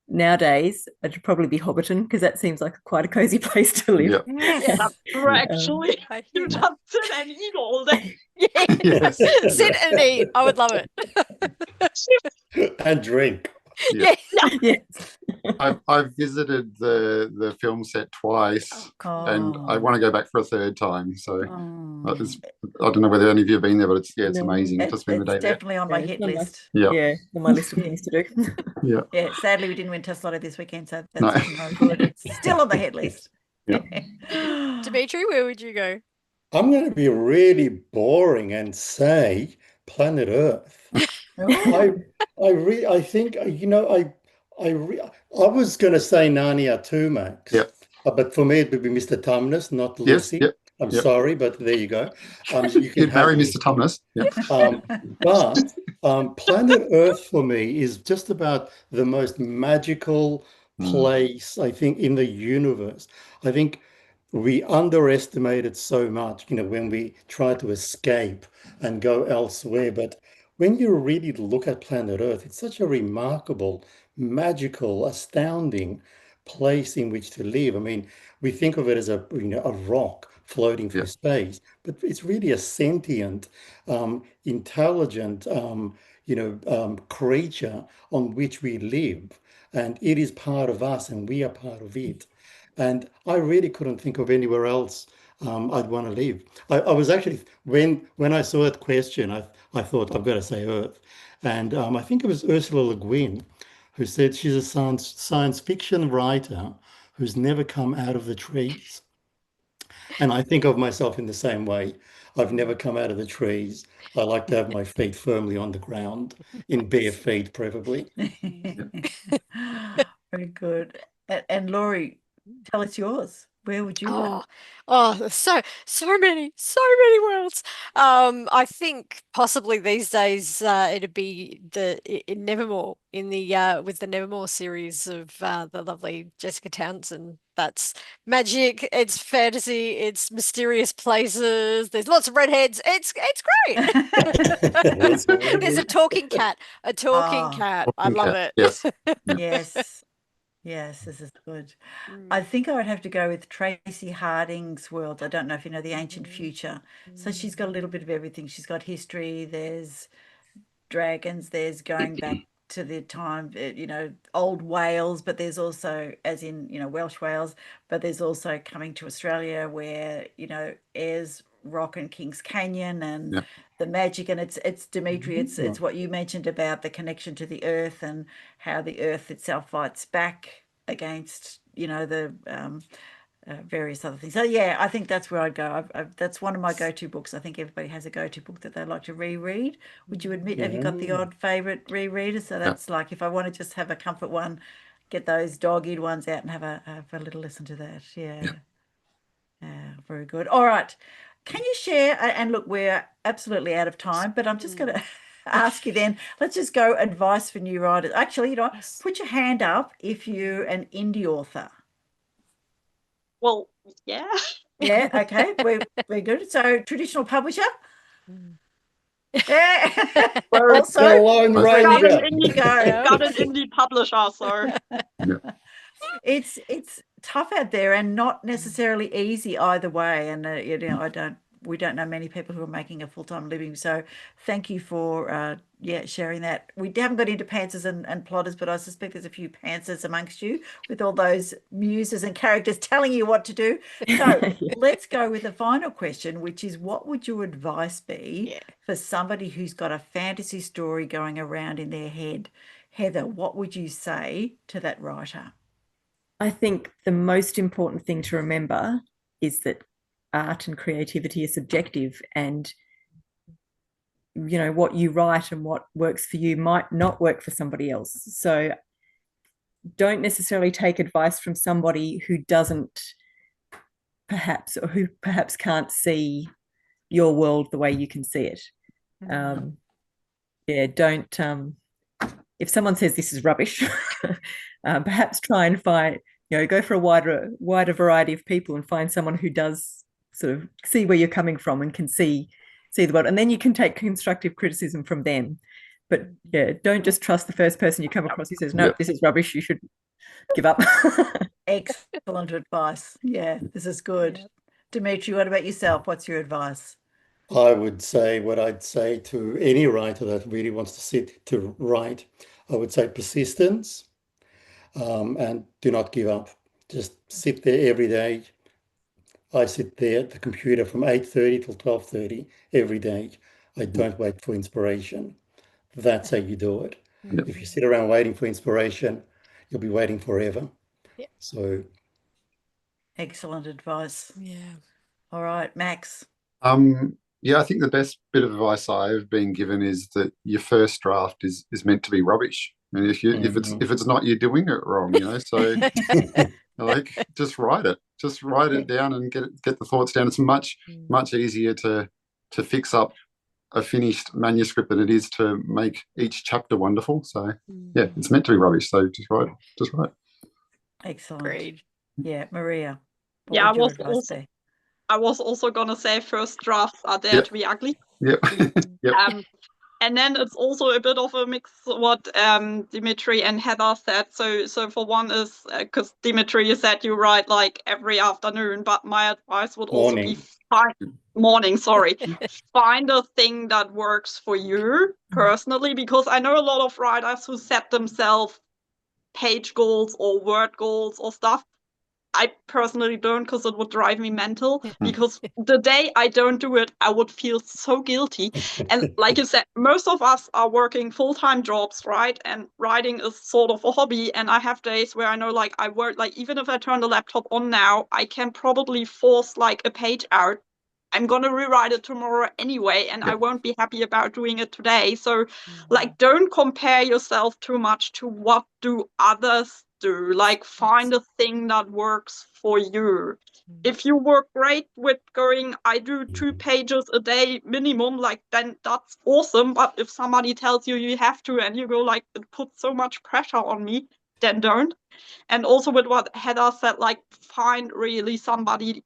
nowadays it'd probably be Hobbiton, because that seems like quite a cozy place to live. Yes. Actually, you just sit and eat all day. Yes. Sit and eat. I would love it. And drink. Yeah. Yes. I've visited the film set twice, and I want to go back for a third time. So I don't know whether any of you have been there, but it's amazing to spend the day there. Definitely on my hit list. Yeah, on my list of things to do. Yeah. Sadly, we didn't win Tesla this weekend, so that's no good. It's still on the hit list. Dmetri, where would you go? I'm going to be really boring and say planet Earth. I think I was going to say Narnia too, Max. Yeah. But for me, it would be Mr. Tumnus, not Lucy. Yes. I'm sorry, but there you go. You can marry Mr. Tumnus. But planet Earth for me is just about the most magical place, I think, in the universe. I think we underestimate it so much, when we try to escape and go elsewhere. But when you really look at planet Earth, it's such a remarkable, magical, astounding place in which to live. I mean, we think of it as a rock floating through space, but it's really a sentient, intelligent, creature on which we live, and it is part of us, and we are part of it. And I really couldn't think of anywhere else I'd want to live. I was actually, when I saw that question, I thought I've got to say Earth, and I think it was Ursula Le Guin who said she's a science fiction writer who's never come out of the trees. And I think of myself in the same way. I've never come out of the trees. I like to have my feet firmly on the ground, in bare feet, preferably. Very good. And Laurie, tell us yours. Where would you go? There's so many worlds. I think possibly these days it'd be in Nevermore, in the with the Nevermore series of the lovely Jessica Townsend. That's magic, it's fantasy, it's mysterious places, there's lots of redheads. It's great. There's a talking cat. I love it. Yes, this is good. I think I would have to go with Tracy Harding's world. I don't know if you know The Ancient Future. So she's got a little bit of everything. She's got history, there's dragons, there's going back to the time, old Wales, but there's also, as in, Welsh Wales, but there's also coming to Australia where, Ayers Rock and Kings Canyon and the magic, and it's Dmetri, it's what you mentioned about the connection to the earth and how the earth itself fights back against the various other things. So I think that's where I'd go. That's one of my go-to books. I think everybody has a go-to book that they like to reread. Would you admit, have you got the odd favorite rereader? So that's like, if I want to just have a comfort one, get those dog-eared ones out and have a little listen to that. Very good. All right, can you share, and look, we're absolutely out of time, but I'm just going to ask you then, let's just go advice for new writers. Actually, put your hand up if you're an indie author. Well, yeah. Yeah, okay, we're good. So traditional publisher? Yeah. Also, got an indie publisher, so it's tough out there and not necessarily easy either way. And we don't know many people who are making a full-time living. So thank you for sharing that. We haven't got into pantsers and plotters, but I suspect there's a few pantsers amongst you with all those muses and characters telling you what to do. So let's go with the final question, which is, what would your advice be for somebody who's got a fantasy story going around in their head? Heather, what would you say to that writer? I think the most important thing to remember is that art and creativity are subjective, and what you write and what works for you might not work for somebody else. So don't necessarily take advice from somebody who doesn't perhaps, or who perhaps can't see your world the way you can see it. Don't if someone says this is rubbish, perhaps try and find, go for a wider variety of people and find someone who does sort of see where you're coming from and can see the world, and then you can take constructive criticism from them. But don't just trust the first person you come across who says, no, this is rubbish, you should give up. Excellent advice. Yeah, this is good. Dmetri, what about yourself? What's your advice? I would say what I'd say to any writer that really wants to sit to write. I would say persistence, and do not give up. Just sit there every day. I sit there at the computer from 8:30 till 12:30 every day. I don't wait for inspiration. That's how you do it. If you sit around waiting for inspiration, you'll be waiting forever. So excellent advice. Yeah. All right, Max. I think the best bit of advice I've been given is that your first draft is meant to be rubbish. I mean, if it's not, you're doing it wrong, So like, just write it down and get the thoughts down. It's much easier to fix up a finished manuscript than it is to make each chapter wonderful. So it's meant to be rubbish. So just write. Excellent. Agreed. Yeah, Maria. I was also gonna say first drafts are there to be ugly. Yep. And then it's also a bit of a mix what Dmetri and Heather said. So for one is because Dmetri, you said you write like every afternoon, but my advice would also be morning. Find a thing that works for you personally, because I know a lot of writers who set themselves page goals or word goals or stuff. I personally don't, because it would drive me mental, because the day I don't do it, I would feel so guilty. And like you said, most of us are working full-time jobs, right? And writing is sort of a hobby. And I have days where I know, like, I work, like, even if I turn the laptop on now, I can probably force like a page out. I'm going to rewrite it tomorrow anyway, and I won't be happy about doing it today. So like, don't compare yourself too much to what do others do. Like, find a thing that works for you. If you work great with going, I do 2 pages a day minimum, like, then that's awesome. But if somebody tells you you have to, and you go like, it puts so much pressure on me, then don't. And also with what Heather said, like, find really somebody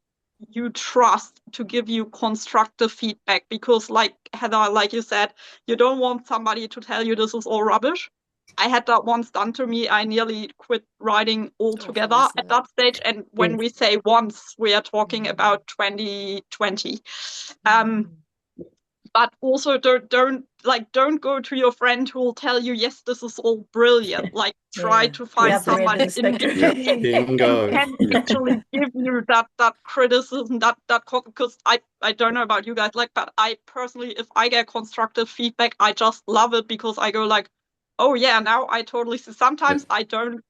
you trust to give you constructive feedback, because like Heather, like you said, you don't want somebody to tell you this is all rubbish. I had that once done to me. I nearly quit writing altogether at that stage. And when we say once, we are talking about 2020. But also don't go to your friend who will tell you, yes, this is all brilliant. Like, try to find somebody in who can actually give you that criticism, that because I don't know about you guys, like, but I personally, if I get constructive feedback, I just love it, because I go like, oh yeah, now I totally see. Sometimes I don't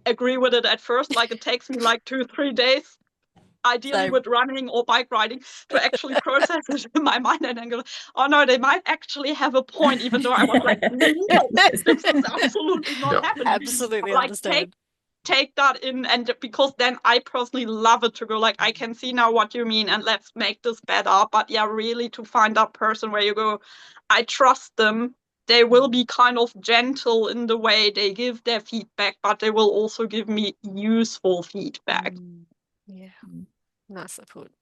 agree with it at first, like it takes me like 2-3 days, ideally with running or bike riding, to actually process it in my mind and then go, oh no, they might actually have a point, even though I was like, no, this is absolutely not happening. Absolutely like, understand. Take that in, and because then I personally love it to go like, I can see now what you mean, and let's make this better. But yeah, really to find that person where you go, I trust them. They will be kind of gentle in the way they give their feedback, but they will also give me useful feedback. Yeah, nicely put.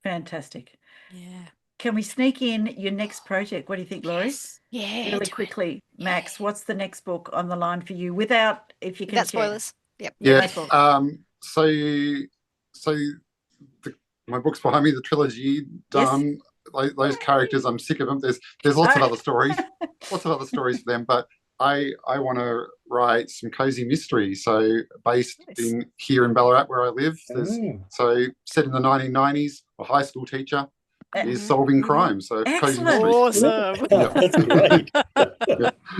Fantastic. Yeah. Can we sneak in your next project? What do you think, Laurie? Yeah. Really quickly, Max, what's the next book on the line for you? Without, if you can Without share. spoilers. Yep. Yeah. My book's behind me, the trilogy done. Like, those characters, I'm sick of them. There's lots of other stories, for them, but I want to write some cozy mystery. So based in here in Ballarat where I live. So set in the 1990s, a high school teacher is solving crime. So cozy mystery. Awesome. That's great.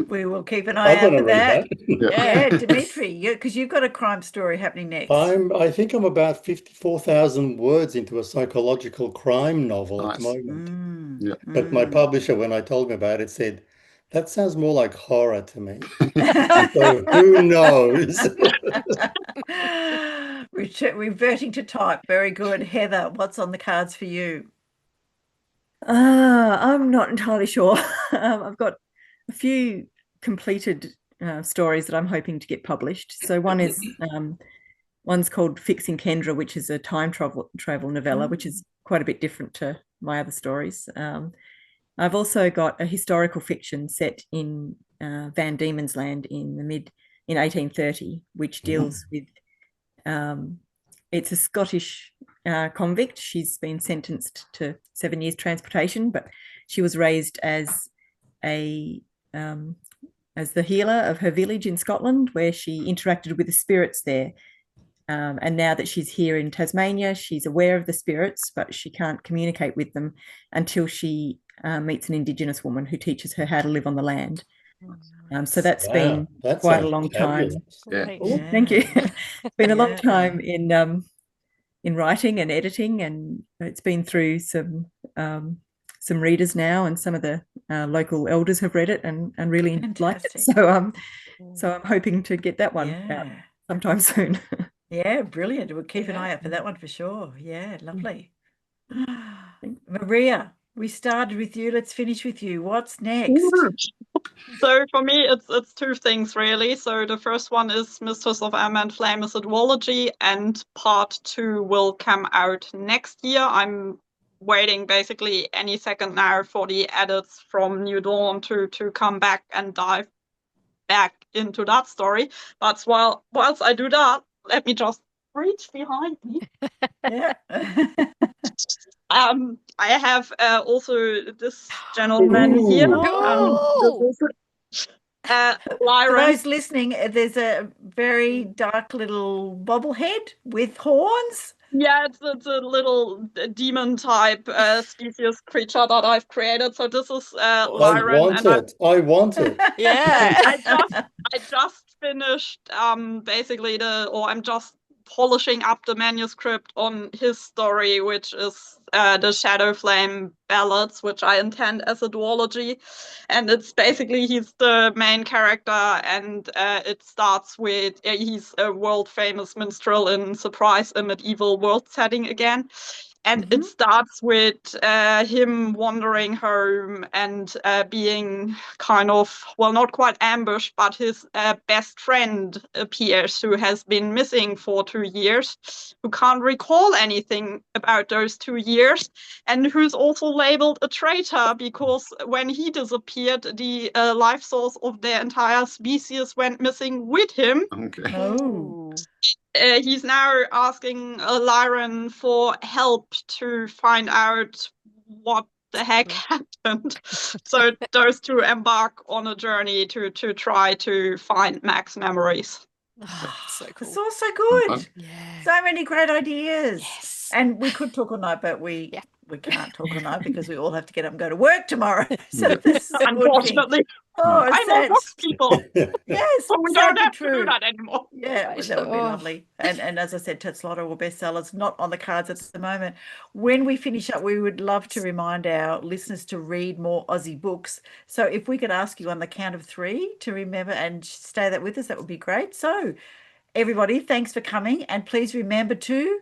We will keep an eye I'm out going to for read that. that. Yeah, Dmetri, because you've got a crime story happening next. I think I'm about 54,000 words into a psychological crime novel at the Nice. moment. Yeah. But my publisher, when I told me about it, said, that sounds more like horror to me. So who knows? Reverting to type. Very good. Heather, what's on the cards for you? I'm not entirely sure. I've got a few completed stories that I'm hoping to get published. So one is one's called Fixing Kendra, which is a time travel novella, which is quite a bit different to my other stories. I've also got a historical fiction set in Van Diemen's Land in 1830, which deals with it's a Scottish convict. She's been sentenced to 7 years transportation, but she was raised as the healer of her village in Scotland, where she interacted with the spirits there. And now that she's here in Tasmania, she's aware of the spirits, but she can't communicate with them until she meets an Indigenous woman who teaches her how to live on the land. So that's been quite a long time. Yeah. Oh, thank you. It's been a long time in writing and editing, and it's been through some readers now, and some of the local elders have read it and really liked it. So I'm hoping to get that one out sometime soon. Yeah, brilliant. We'll keep an eye out for that one for sure. Yeah, lovely. Maria, we started with you. Let's finish with you. What's next? So for me, it's two things really. So the first one is Mistress of Emma and Flame is a duology, and part 2 will come out next year. I'm waiting basically any second now for the edits from New Dawn to come back and dive back into that story. But whilst I do that, let me just reach behind me. Yeah. I have also this gentleman here. For those listening, there's a very dark little bobblehead with horns. Yeah, it's a little demon type species creature that I've created. So this is Lyran. I want it. Yeah. I just finished basically I'm just polishing up the manuscript on his story, which is the Shadow Flame Ballads, which I intend as a duology. And it's basically he's the main character, and it starts with he's a world famous minstrel in surprise a medieval world setting again. And it starts with him wandering home and being kind of, well, not quite ambushed, but his best friend appears, who has been missing for 2 years, who can't recall anything about those 2 years, and who's also labeled a traitor because when he disappeared, the life source of their entire species went missing with him. Okay. Oh. He's now asking Lyran for help to find out what the heck happened. So those two embark on a journey to try to find Max's memories. So cool. It's all so good. Yeah. So many great ideas. Yes. And we could talk all night, but we can't talk all night because we all have to get up and go to work tomorrow. So this is a unfortunately. good thing. Oh, I'm all books people. Yes, So we don't have to do that anymore. Yeah, that would be lovely. And as I said, Tetslotto or bestsellers not on the cards at the moment. When we finish up, we would love to remind our listeners to read more Aussie books. So if we could ask you on the count of 3 to remember and stay that with us, that would be great. So everybody, thanks for coming, and please remember to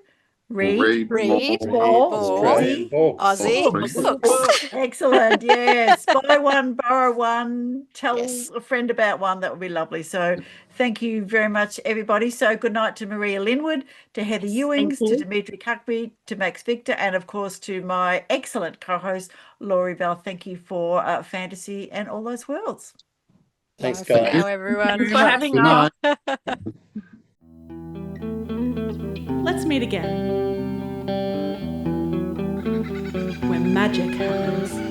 read more Aussie books. Excellent. Yes. Buy one, borrow one, tell a friend about one. That would be lovely. So thank you very much, everybody. So good night to Maria Linwood, to Heather Ewings, to Dmetri Kakmi, to Maxx Victor, and of course to my excellent co-host, Laurie Bell. Thank you for fantasy and all those worlds. Thanks, Bye for guys. now, everyone. Thanks for having us. Let's meet again when magic happens.